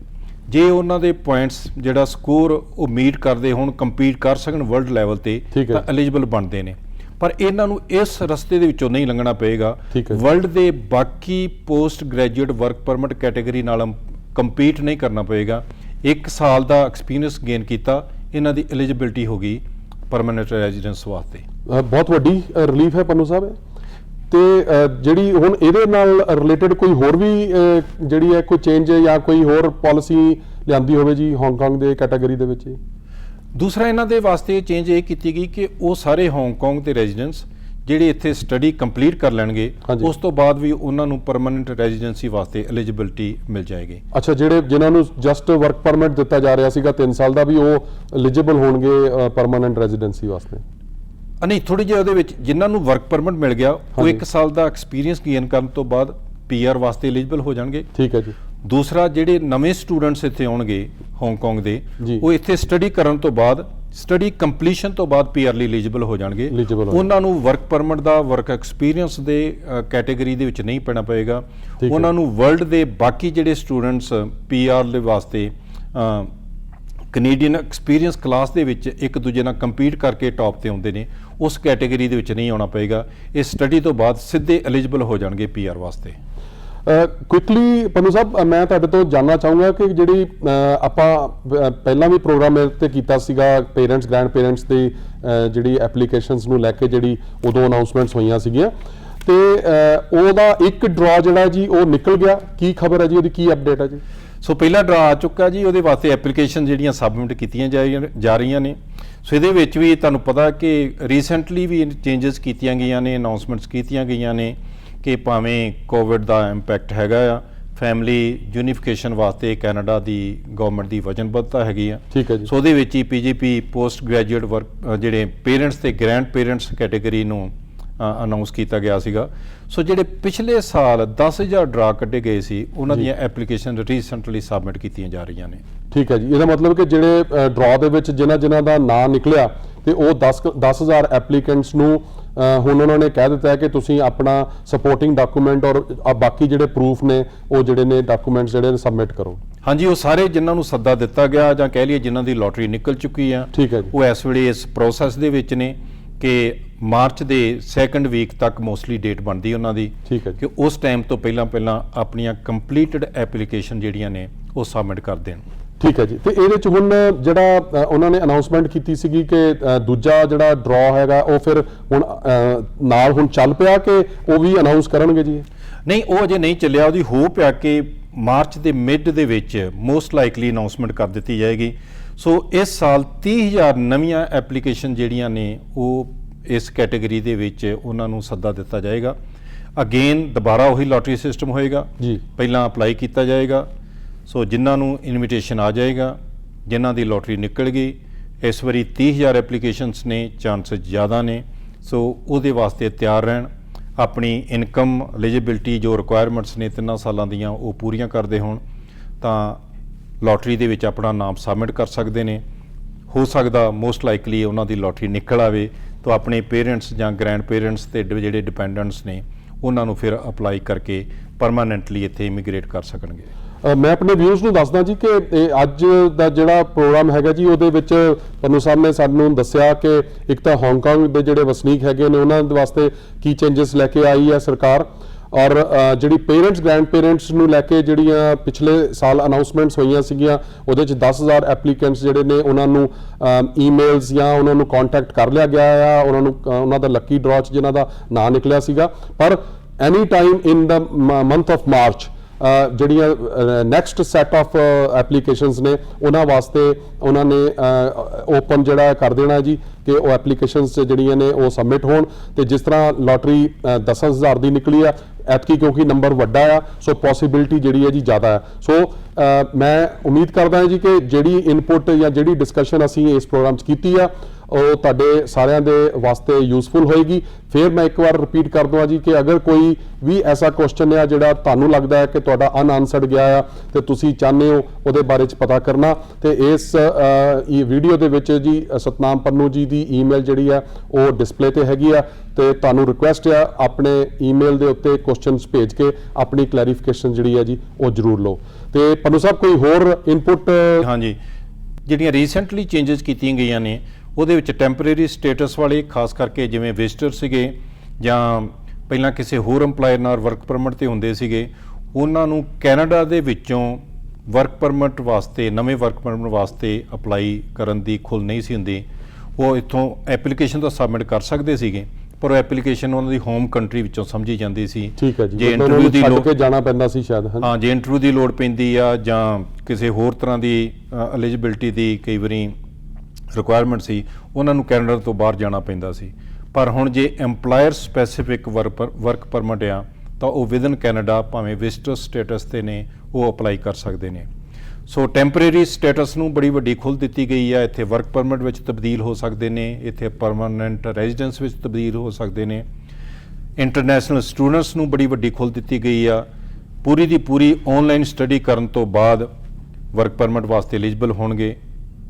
ਜੇ ਉਹਨਾਂ ਦੇ ਪੁਆਇੰਟਸ ਜਿਹੜਾ ਸਕੋਰ ਉਹ ਮੀਟ ਕਰਦੇ ਹੋਣ, ਕੰਪੀਟ ਕਰ ਸਕਣ ਵਰਲਡ ਲੈਵਲ ਤੇ, ਤਾਂ ਐਲੀਜੀਬਲ ਬਣਦੇ ਨੇ। ਪਰ ਇਹਨਾਂ ਨੂੰ ਇਸ ਰਸਤੇ ਦੇ ਵਿੱਚੋਂ ਨਹੀਂ ਲੰਘਣਾ ਪਏਗਾ। ਵਰਲਡ ਦੇ ਬਾਕੀ post graduate work permit category ਨਾਲ ਕੰਪੀਟ ਨਹੀਂ ਕਰਨਾ ਪਏਗਾ। 1 ਸਾਲ ਦਾ ਐਕਸਪੀਰੀਅੰਸ ਗੇਨ ਕੀਤਾ, ਇਹਨਾਂ ਦੀ ਐਲੀਜੀਬਿਲਟੀ ਹੋ ਗਈ ਪਰਮਾਨੈਂਟ ਰੈਜ਼ੀਡੈਂਸ ਵਾਸਤੇ। ਬਹੁਤ ਵੱਡੀ ਰਿਲੀਫ ਹੈ ਪੰਨੂ ਸਾਹਿਬ। ਤੇ ਜਿਹੜੀ ਹੁਣ ਇਹਦੇ ਨਾਲ ਰਿਲੇਟਡ ਕੋਈ ਹੋਰ ਵੀ ਜਿਹੜੀ ਹੈ ਕੋਈ ਚੇਂਜ ਜਾਂ ਕੋਈ ਹੋਰ ਪਾਲਿਸੀ ਲਿਆਂਦੀ ਹੋਵੇ ਜੀ ਹਾਂਗਕਾਂਗ ਦੇ ਕੈਟਾਗਰੀ ਦੇ ਵਿੱਚ? ਦੂਸਰਾ ਇਹਨਾਂ ਦੇ ਵਾਸਤੇ ਚੇਂਜ ਇਹ ਕੀਤੀ ਗਈ ਕਿ ਉਹ ਸਾਰੇ ਹਾਂਗਕਾਂਗ ਦੇ ਰੈਜ਼ੀਡੈਂਟਸ ਜਿਹੜੇ ਇੱਥੇ ਸਟੱਡੀ ਕੰਪਲੀਟ ਕਰ ਲੈਣਗੇ, ਉਸ ਤੋਂ ਬਾਅਦ ਵੀ ਉਹਨਾਂ ਨੂੰ ਪਰਮਾਨੈਂਟ ਰੈਜ਼ੀਡੈਂਸੀ ਵਾਸਤੇ ਐਲੀਜੀਬਿਲਟੀ ਮਿਲ ਜਾਏਗੀ। ਅੱਛਾ, ਜਿਨ੍ਹਾਂ ਨੂੰ ਜਸਟ ਵਰਕ ਪਰਮਿਟ ਦਿੱਤਾ ਜਾ ਰਿਹਾ ਸੀਗਾ 3 ਸਾਲ ਦਾ, ਵੀ ਉਹ ਐਲੀਜੀਬਲ ਹੋਣਗੇ ਪਰਮਾਨੈਂਟ ਰੈਜ਼ੀਡੈਂਸੀ ਵਾਸਤੇ? ਨਹੀਂ, ਥੋੜੀ ਜਿਹੀ ਉਹਦੇ ਵਿੱਚ ਜਿਨ੍ਹਾਂ ਨੂੰ ਵਰਕ ਪਰਮਿਟ ਮਿਲ ਗਿਆ ਉਹ 1 ਸਾਲ ਦਾ ਐਕਸਪੀਰੀਅੰਸ ਗੇਨ ਕਰਨ ਤੋਂ ਬਾਅਦ PR ਵਾਸਤੇ ਐਲੀਜੀਬਲ ਹੋ ਜਾਣਗੇ। ਠੀਕ ਹੈ ਜੀ। ਦੂਸਰਾ, ਜਿਹੜੇ ਨਵੇਂ ਸਟੂਡੈਂਟਸ ਇੱਥੇ ਆਉਣਗੇ ਹਾਂਗਕਾਂਗ ਦੇ, ਉਹ ਇੱਥੇ ਸਟੱਡੀ ਕਰਨ ਤੋਂ ਬਾਅਦ, ਸਟੱਡੀ ਕੰਪਲੀਸ਼ਨ ਤੋਂ ਬਾਅਦ PR ਲਈ ਐਲੀਜੀਬਲ ਹੋ ਜਾਣਗੇ। ਉਹਨਾਂ ਨੂੰ ਵਰਕ ਪਰਮਿਟ ਦਾ ਵਰਕ ਐਕਸਪੀਰੀਅੰਸ ਦੇ ਕੈਟਾਗਰੀ ਦੇ ਵਿੱਚ ਨਹੀਂ ਪੈਣਾ ਪਏਗਾ। ਉਹਨਾਂ ਨੂੰ ਵਰਲਡ ਦੇ ਬਾਕੀ ਜਿਹੜੇ ਸਟੂਡੈਂਟਸ PR ਦੇ ਵਾਸਤੇ ਕੈਨੇਡੀਅਨ ਐਕਸਪੀਰੀਅੰਸ ਕਲਾਸ ਦੇ ਵਿੱਚ ਇੱਕ ਦੂਜੇ ਨਾਲ ਕੰਪੀਟ ਕਰਕੇ ਟੌਪ ਤੇ ਆਉਂਦੇ ਨੇ, ਉਸ ਕੈਟਾਗਰੀ ਦੇ ਵਿੱਚ ਨਹੀਂ ਆਉਣਾ ਪਏਗਾ। ਇਹ ਸਟੱਡੀ ਤੋਂ ਬਾਅਦ ਸਿੱਧੇ ਐਲੀਜੀਬਲ ਹੋ ਜਾਣਗੇ PR ਵਾਸਤੇ। ਕੁਇਕਲੀ ਪੰਨੂ ਸਾਹਿਬ, ਮੈਂ ਤੁਹਾਡੇ ਤੋਂ ਜਾਣਨਾ ਚਾਹੂੰਗਾ ਕਿ ਜਿਹੜੀ ਆਪਾਂ ਪਹਿਲਾਂ ਵੀ ਪ੍ਰੋਗਰਾਮ ਤੇ ਕੀਤਾ ਸੀਗਾ ਪੇਰੈਂਟਸ ਗ੍ਰੈਂਡ ਪੇਰੈਂਟਸ ਦੀ ਜਿਹੜੀ ਐਪਲੀਕੇਸ਼ਨਸ ਨੂੰ ਲੈ ਕੇ, ਜਿਹੜੀ ਉਦੋਂ ਅਨਾਉਂਸਮੈਂਟਸ ਹੋਈਆਂ ਸੀਗੀਆਂ, ਤੇ ਉਹਦਾ ਇੱਕ ਡਰਾ ਜਿਹੜਾ ਜੀ ਉਹ ਨਿਕਲ ਗਿਆ। ਕੀ ਖਬਰ ਹੈ ਜੀ, ਉਹਦੀ ਕੀ ਅਪਡੇਟ ਹੈ ਜੀ? ਸੋ ਪਹਿਲਾ ਡਰਾ ਆ ਚੁੱਕਾ ਜੀ, ਉਹਦੇ ਵਾਸਤੇ ਐਪਲੀਕੇਸ਼ਨ ਜਿਹੜੀਆਂ ਸਬਮਿਟ ਕੀਤੀਆਂ ਜਾ ਰਹੀਆਂ ਨੇ। ਸੋ ਇਹਦੇ ਵਿੱਚ ਵੀ ਤੁਹਾਨੂੰ ਪਤਾ ਕਿ ਰੀਸੈਂਟਲੀ ਵੀ ਚੇਂਜਸ ਕੀਤੀਆਂ ਗਈਆਂ ਨੇ, ਅਨਾਉਂਸਮੈਂਟਸ ਕੀਤੀਆਂ ਗਈਆਂ ਨੇ ਕਿ ਭਾਵੇਂ ਕੋਵਿਡ ਦਾ ਇੰਪੈਕਟ ਹੈਗਾ ਆ, ਫੈਮਿਲੀ ਯੂਨੀਫਿਕੇਸ਼ਨ ਵਾਸਤੇ ਕੈਨੇਡਾ ਦੀ ਗਵਰਨਮੈਂਟ ਦੀ ਵਚਨਬੱਧਤਾ ਹੈਗੀ ਆ। ਠੀਕ ਹੈ ਜੀ। ਸੋ ਉਹਦੇ ਵਿੱਚ ਹੀ PGP ਪੋਸਟ ਗ੍ਰੈਜੂਏਟ ਵਰਕ ਜਿਹੜੇ ਪੇਰੈਂਟਸ ਤੇ ਗ੍ਰੈਂਡ ਪੇਰੈਂਟਸ ਕੈਟਾਗਰੀ ਨੂੰ ਅਨਾਉਂਸ ਕੀਤਾ ਗਿਆ ਸੀਗਾ। ਸੋ ਜਿਹੜੇ ਪਿਛਲੇ ਸਾਲ 10,000 ਡਰਾ ਕੱਢੇ ਗਏ ਸੀ, ਉਹਨਾਂ ਦੀਆਂ ਐਪਲੀਕੇਸ਼ਨ ਰੀਸੈਂਟਲੀ ਸਬਮਿਟ ਕੀਤੀਆਂ ਜਾ ਰਹੀਆਂ ਨੇ। ਠੀਕ ਹੈ ਜੀ। ਇਹਦਾ ਮਤਲਬ ਕਿ ਜਿਹੜੇ ਡਰਾ ਦੇ ਵਿੱਚ ਜਿਨ੍ਹਾਂ ਦਾ ਨਾਂ ਨਿਕਲਿਆ, ਤੇ ਉਹ 10,000 ਐਪਲੀਕੈਂਟਸ ਨੂੰ ਹੁਣ ਉਹਨਾਂ ਨੇ ਕਹਿ ਦਿੱਤਾ ਹੈ ਕਿ ਤੁਸੀਂ ਆਪਣਾ ਸਪੋਰਟਿੰਗ ਡਾਕੂਮੈਂਟ ਔਰ ਬਾਕੀ ਜਿਹੜੇ ਪ੍ਰੂਫ ਨੇ, ਉਹ ਜਿਹੜੇ ਨੇ ਡਾਕੂਮੈਂਟਸ ਜਿਹੜੇ ਨੇ ਸਬਮਿਟ ਕਰੋ। ਹਾਂਜੀ, ਉਹ ਸਾਰੇ ਜਿਨ੍ਹਾਂ ਨੂੰ ਸੱਦਾ ਦਿੱਤਾ ਗਿਆ ਜਾਂ ਕਹਿ ਲਈਏ ਜਿਨ੍ਹਾਂ ਦੀ ਲੋਟਰੀ ਨਿਕਲ ਚੁੱਕੀ ਆ, ਠੀਕ ਹੈ ਜੀ, ਉਹ ਇਸ ਵੇਲੇ ਇਸ ਪ੍ਰੋਸੈਸ ਦੇ ਵਿੱਚ ਨੇ ਕਿ ਮਾਰਚ ਦੇ 2nd ਵੀਕ ਤੱਕ ਮੋਸਟਲੀ ਡੇਟ ਬਣਦੀ ਉਹਨਾਂ ਦੀ। ਠੀਕ ਹੈ ਕਿ ਉਸ ਟਾਈਮ ਤੋਂ ਪਹਿਲਾਂ ਆਪਣੀਆਂ ਕੰਪਲੀਟਡ ਐਪਲੀਕੇਸ਼ਨ ਜਿਹੜੀਆਂ ਨੇ ਉਹ ਸਬਮਿਟ ਕਰ ਦੇਣ। ਠੀਕ ਹੈ ਜੀ। ਤੇ ਇਹਦੇ ਚ ਹੁਣ ਜਿਹੜਾ ਉਹਨਾਂ ਨੇ ਅਨਾਉਂਸਮੈਂਟ ਕੀਤੀ ਸੀਗੀ ਕਿ ਦੂਜਾ ਜਿਹੜਾ ਡਰਾ ਹੈਗਾ ਉਹ ਫਿਰ ਹੁਣ ਨਾਲ ਹੁਣ ਚੱਲ ਪਿਆ ਕਿ ਉਹ ਵੀ ਅਨਾਉਂਸ ਕਰਨਗੇ ਜੀ? ਨਹੀਂ, ਉਹ ਅਜੇ ਨਹੀਂ ਚੱਲਿਆ। ਉਹਦੀ ਹੋਪ ਆ ਕਿ ਮਾਰਚ ਦੇ ਮਿਡ ਦੇ ਵਿੱਚ ਮੋਸਟ ਲਾਈਕਲੀ ਅਨਾਉਂਸਮੈਂਟ ਕਰ ਦਿੱਤੀ ਜਾਏਗੀ। ਸੋ ਇਸ ਸਾਲ 30,000 ਨਵੀਆਂ ਐਪਲੀਕੇਸ਼ਨ ਜਿਹੜੀਆਂ ਨੇ ਉਹ ਇਸ ਕੈਟਾਗਰੀ ਦੇ ਵਿੱਚ ਉਹਨਾਂ ਨੂੰ ਸੱਦਾ ਦਿੱਤਾ ਜਾਏਗਾ। ਅਗੇਨ ਦੁਬਾਰਾ ਉਹੀ ਲੋਟਰੀ ਸਿਸਟਮ ਹੋਏਗਾ ਜੀ। ਪਹਿਲਾਂ ਅਪਲਾਈ ਕੀਤਾ ਜਾਏਗਾ। ਸੋ ਜਿਨ੍ਹਾਂ ਨੂੰ ਇਨਵੀਟੇਸ਼ਨ ਆ ਜਾਏਗਾ, ਜਿਨ੍ਹਾਂ ਦੀ ਲੋਟਰੀ ਨਿਕਲ ਗਈ, ਇਸ ਵਾਰੀ 30,000 ਐਪਲੀਕੇਸ਼ਨਸ ਨੇ, ਚਾਂਸਸ ਜ਼ਿਆਦਾ ਨੇ। ਸੋ ਉਹਦੇ ਵਾਸਤੇ ਤਿਆਰ ਰਹਿਣ, ਆਪਣੀ ਇਨਕਮ ਐਲੀਜੀਬਿਲਟੀ ਜੋ ਰਿਕੁਆਇਰਮੈਂਟਸ ਨੇ 3 ਸਾਲਾਂ ਦੀਆਂ ਉਹ ਪੂਰੀਆਂ ਕਰਦੇ ਹੋਣ ਤਾਂ ਲੋਟਰੀ ਦੇ ਵਿੱਚ ਆਪਣਾ ਨਾਮ ਸਬਮਿਟ ਕਰ ਸਕਦੇ ਨੇ। ਹੋ ਸਕਦਾ ਮੋਸਟ ਲਾਈਕਲੀ ਉਹਨਾਂ ਦੀ ਲੋਟਰੀ ਨਿਕਲ ਆਵੇ ਤਾਂ ਆਪਣੇ ਪੇਰੈਂਟਸ ਜਾਂ ਗ੍ਰੈਂਡ ਪੇਰੈਂਟਸ ਤੇ ਜਿਹੜੇ ਡਿਪੈਂਡੈਂਟਸ ਨੇ ਉਹਨਾਂ ਨੂੰ ਫਿਰ ਅਪਲਾਈ ਕਰਕੇ ਪਰਮਾਨੈਂਟਲੀ ਇੱਥੇ ਇਮੀਗ੍ਰੇਟ ਕਰ ਸਕਣਗੇ। ਮੈਂ ਆਪਣੇ ਵਿਊਜ਼ ਨੂੰ ਦੱਸਦਾ ਜੀ ਕਿ ਅੱਜ ਦਾ ਜਿਹੜਾ ਪ੍ਰੋਗਰਾਮ ਹੈਗਾ ਜੀ, ਉਹਦੇ ਵਿੱਚ ਪੰਨੂ ਸਾਹਿਬ ਨੇ ਸਾਨੂੰ ਦੱਸਿਆ ਕਿ ਇੱਕ ਤਾਂ ਹਾਂਗਕਾਂਗ ਦੇ ਜਿਹੜੇ ਵਸਨੀਕ ਹੈਗੇ ਨੇ ਉਹਨਾਂ ਦੇ ਵਾਸਤੇ ਕੀ ਚੇਂਜਸ ਲੈ ਕੇ ਆਈ ਹੈ ਸਰਕਾਰ, ਔਰ ਜਿਹੜੀ ਪੇਰੈਂਟਸ ਗ੍ਰੈਂਡ ਪੇਰੈਂਟਸ ਨੂੰ ਲੈ ਕੇ ਜਿਹੜੀਆਂ ਪਿਛਲੇ ਸਾਲ ਅਨਾਉਂਸਮੈਂਟਸ ਹੋਈਆਂ ਸੀਗੀਆਂ, ਉਹਦੇ 'ਚ 10,000 ਐਪਲੀਕੈਂਟਸ ਜਿਹੜੇ ਨੇ ਉਹਨਾਂ ਨੂੰ ਈਮੇਲਸ ਜਾਂ ਉਹਨਾਂ ਨੂੰ ਕੰਟੈਕਟ ਕਰ ਲਿਆ ਗਿਆ ਆ, ਉਹਨਾਂ ਨੂੰ ਉਹਨਾਂ ਦਾ ਲੱਕੀ ਡਰਾ 'ਚ ਜਿਨ੍ਹਾਂ ਦਾ ਨਾਂ ਨਿਕਲਿਆ ਸੀਗਾ। ਪਰ any time in the month of March ਜਿਹੜੀਆਂ ਨੈਕਸਟ ਸੈਟ ਆਫ ਐਪਲੀਕੇਸ਼ਨਸ ਨੇ ਉਹਨਾਂ ਵਾਸਤੇ ਉਹਨਾਂ ਨੇ ਓਪਨ ਜਿਹੜਾ ਕਰ ਦੇਣਾ ਜੀ ਕਿ ਉਹ ਐਪਲੀਕੇਸ਼ਨਸ ਜਿਹੜੀਆਂ ਨੇ ਉਹ ਸਬਮਿਟ ਹੋਣ। ਤੇ ਜਿਸ ਤਰ੍ਹਾਂ ਲੋਟਰੀ 10,000 ਦੀ ਨਿਕਲੀ ਆ ਐਤਕੀ, ਕਿਉਂਕਿ ਨੰਬਰ ਵੱਡਾ ਆ, ਸੋ ਪੋਸੀਬਿਲਿਟੀ ਜਿਹੜੀ ਹੈ ਜੀ ਜ਼ਿਆਦਾ ਹੈ। ਸੋ ਮੈਂ ਉਮੀਦ ਕਰਦਾ ਹਾਂ ਜੀ ਕਿ ਜਿਹੜੀ ਇਨਪੁਟ ਜਾਂ ਜਿਹੜੀ ਡਿਸਕਸ਼ਨ ਅਸੀਂ ਇਸ ਪ੍ਰੋਗਰਾਮ 'ਚ ਕੀਤੀ ਆ, ਉਹ ਤੁਹਾਡੇ ਸਾਰਿਆਂ ਦੇ ਵਾਸਤੇ ਯੂਸਫੁਲ ਹੋਏਗੀ। ਫਿਰ ਮੈਂ ਇੱਕ ਵਾਰ ਰਿਪੀਟ ਕਰ ਦਵਾਂ ਜੀ ਕਿ ਅਗਰ ਕੋਈ ਵੀ ਐਸਾ ਕੁਐਸਚਨ ਹੈ ਜਿਹੜਾ ਤੁਹਾਨੂੰ ਲੱਗਦਾ ਹੈ ਕਿ ਤੁਹਾਡਾ ਅਨਆਨਸਰਡ ਗਿਆ ਆ ਤੇ ਤੁਸੀਂ ਚਾਹੁੰਦੇ ਹੋ ਉਹਦੇ ਬਾਰੇ 'ਚ ਪਤਾ ਕਰਨਾ, ਤੇ ਇਸ ਵੀਡੀਓ ਦੇ ਵਿੱਚ ਜੀ ਸਤਨਾਮ ਪੰਨੂ ਜੀ ਦੀ ਈਮੇਲ ਜਿਹੜੀ ਆ ਉਹ ਡਿਸਪਲੇ ਤੇ ਹੈਗੀ ਆ, ਤੇ ਤੁਹਾਨੂੰ ਰਿਕੁਐਸਟ ਆ ਆਪਣੇ ਈਮੇਲ ਦੇ ਉੱਤੇ ਕੁਐਸਚਨਸ ਭੇਜ ਕੇ ਆਪਣੀ ਕਲੈਰੀਫਿਕੇਸ਼ਨ ਜਿਹੜੀ ਹੈ ਜੀ ਉਹ ਜ਼ਰੂਰ ਲਓ। ਤੇ ਪੰਨੂ ਸਾਹਿਬ ਕੋਈ ਹੋਰ ਇਨਪੁਟ? ਹਾਂਜੀ, ਜਿਹੜੀਆਂ ਰੀਸੈਂਟਲੀ ਚੇਂਜਸ ਕੀਤੀਆਂ ਗਈਆਂ ਨੇ ਉਹਦੇ ਵਿੱਚ ਟੈਂਪਰੇਰੀ ਸਟੇਟਸ ਵਾਲੇ, ਖਾਸ ਕਰਕੇ ਜਿਵੇਂ ਵਿਜ਼ਟਰ ਸੀਗੇ ਜਾਂ ਪਹਿਲਾਂ ਕਿਸੇ ਹੋਰ EMPLOYER ਨਾਲ ਵਰਕ ਪਰਮਿਟ ਤੇ ਹੁੰਦੇ ਸੀਗੇ, ਉਹਨਾਂ ਨੂੰ ਕੈਨੇਡਾ ਦੇ ਵਿੱਚੋਂ ਵਰਕ ਪਰਮਿਟ ਵਾਸਤੇ, ਨਵੇਂ ਵਰਕ ਪਰਮਿਟ ਵਾਸਤੇ ਅਪਲਾਈ ਕਰਨ ਦੀ ਖੁੱਲ੍ਹ ਨਹੀਂ ਸੀ ਹੁੰਦੀ। ਉਹ ਇੱਥੋਂ ਐਪਲੀਕੇਸ਼ਨ ਤਾਂ ਸਬਮਿਟ ਕਰ ਸਕਦੇ ਸੀਗੇ, ਪਰ ਉਹ ਐਪਲੀਕੇਸ਼ਨ ਉਹਨਾਂ ਦੀ ਹੋਮ ਕੰਟਰੀ ਵਿੱਚੋਂ ਸਮਝੀ ਜਾਂਦੀ ਸੀ। ਠੀਕ ਹੈ ਜੀ, ਜੇ ਇੰਟਰਵਿਊ ਦੀ ਲੋੜ ਜਾਣਾ ਪੈਂਦਾ ਸੀ ਸ਼ਾਇਦ। ਹਾਂ, ਜੇ ਇੰਟਰਵਿਊ ਦੀ ਲੋੜ ਪੈਂਦੀ ਆ ਜਾਂ ਕਿਸੇ ਹੋਰ ਤਰ੍ਹਾਂ ਦੀ ਐਲੀਜੀਬਿਲਟੀ ਦੀ ਕਈ ਵਾਰੀ ਰਿਕੁਆਇਰਮੈਂਟ ਸੀ, ਉਹਨਾਂ ਨੂੰ ਕੈਨੇਡਾ ਤੋਂ ਬਾਹਰ ਜਾਣਾ ਪੈਂਦਾ ਸੀ। ਪਰ ਹੁਣ ਜੇ EMPLOYER ਸਪੈਸੀਫਿਕ ਵਰਕ ਪਰਮਿਟ ਆ ਤਾਂ ਉਹ ਵਿਦਨ ਕੈਨੇਡਾ ਭਾਵੇਂ ਵਿਜ਼ਟਰ ਸਟੇਟਸ ਤੇ ਨੇ ਉਹ ਅਪਲਾਈ ਕਰ ਸਕਦੇ ਨੇ। ਸੋ ਟੈਂਪਰੇਰੀ ਸਟੇਟਸ ਨੂੰ ਬੜੀ ਵੱਡੀ ਖੁੱਲ੍ਹ ਦਿੱਤੀ ਗਈ ਆ। ਇੱਥੇ ਵਰਕ ਪਰਮਿਟ ਵਿੱਚ ਤਬਦੀਲ ਹੋ ਸਕਦੇ ਨੇ, ਇੱਥੇ ਪਰਮਾਨੈਂਟ ਰੈਜ਼ੀਡੈਂਸ ਵਿੱਚ ਤਬਦੀਲ ਹੋ ਸਕਦੇ ਨੇ। ਇੰਟਰਨੈਸ਼ਨਲ ਸਟੂਡੈਂਟਸ ਨੂੰ ਬੜੀ ਵੱਡੀ ਖੁੱਲ੍ਹ ਦਿੱਤੀ ਗਈ ਆ। ਪੂਰੀ ਦੀ ਪੂਰੀ ਆਨਲਾਈਨ ਸਟੱਡੀ ਕਰਨ ਤੋਂ ਬਾਅਦ ਵਰਕ ਪਰਮਿਟ ਵਾਸਤੇ ਐਲੀਜੀਬਲ ਹੋਣਗੇ।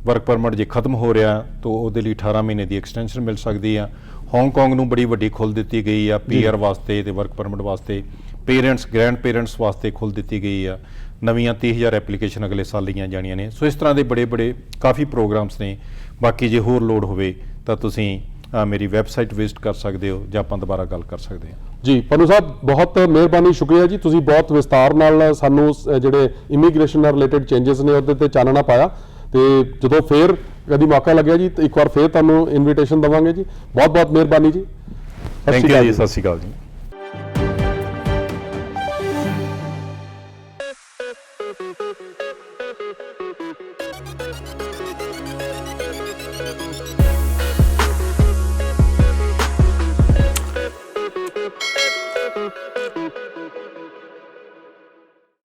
ਵਰਕ ਪਰਮਿਟ ਜੇ ਖਤਮ ਹੋ ਰਿਹਾ ਤਾਂ ਉਹਦੇ ਲਈ 18 ਮਹੀਨੇ ਦੀ ਐਕਸਟੈਂਸ਼ਨ ਮਿਲ ਸਕਦੀ ਆ। ਹਾਂਗਕਾਂਗ ਨੂੰ ਬੜੀ ਵੱਡੀ ਖੁੱਲ੍ਹ ਦਿੱਤੀ ਗਈ ਆ PR ਵਾਸਤੇ ਤੇ ਵਰਕ ਪਰਮਿਟ ਵਾਸਤੇ। ਪੇਰੈਂਟਸ, ਗ੍ਰੈਂਡ ਪੇਰੈਂਟਸ ਵਾਸਤੇ ਖੁੱਲ੍ਹ ਦਿੱਤੀ ਗਈ ਆ। ਨਵੀਆਂ 30,000 ਐਪਲੀਕੇਸ਼ਨ ਅਗਲੇ ਸਾਲ ਲਈਆਂ ਜਾਣੀਆਂ ਨੇ। ਸੋ ਇਸ ਤਰ੍ਹਾਂ ਦੇ ਬੜੇ ਕਾਫੀ ਪ੍ਰੋਗਰਾਮਸ ਨੇ। ਬਾਕੀ ਜੇ ਹੋਰ ਲੋੜ ਹੋਵੇ ਤਾਂ ਤੁਸੀਂ ਮੇਰੀ ਵੈਬਸਾਈਟ ਵਿਜ਼ਿਟ ਕਰ ਸਕਦੇ ਹੋ ਜਾਂ ਆਪਾਂ ਦੁਬਾਰਾ ਗੱਲ ਕਰ ਸਕਦੇ ਹਾਂ। ਜੀ ਪੰਨੂ ਸਾਹਿਬ, ਬਹੁਤ ਮਿਹਰਬਾਨੀ, ਸ਼ੁਕਰੀਆ ਜੀ। ਤੁਸੀਂ ਬਹੁਤ ਵਿਸਤਾਰ ਨਾਲ ਸਾਨੂੰ ਜਿਹੜੇ ਇਮੀਗ੍ਰੇਸ਼ਨ ਨਾਲ ਰਿਲੇਟਡ ਚੇਂਜਸ ਨੇ ਉਹਦੇ ਤੇ ਚਾਨਣਾ ਪਾਇਆ, ਤੇ ਜਦੋਂ ਫੇਰ ਕਦੀ ਮੌਕਾ ਲੱਗਿਆ ਜੀ ਇੱਕ ਵਾਰ ਫੇਰ ਤੁਹਾਨੂੰ ਇਨਵੀਟੇਸ਼ਨ ਦੇਵਾਂਗੇ ਜੀ। ਬਹੁਤ ਬਹੁਤ ਮਿਹਰਬਾਨੀ ਜੀ। ਥੈਂਕ ਯੂ ਜੀ, ਸਤਿ ਸ਼੍ਰੀ ਅਕਾਲ ਜੀ।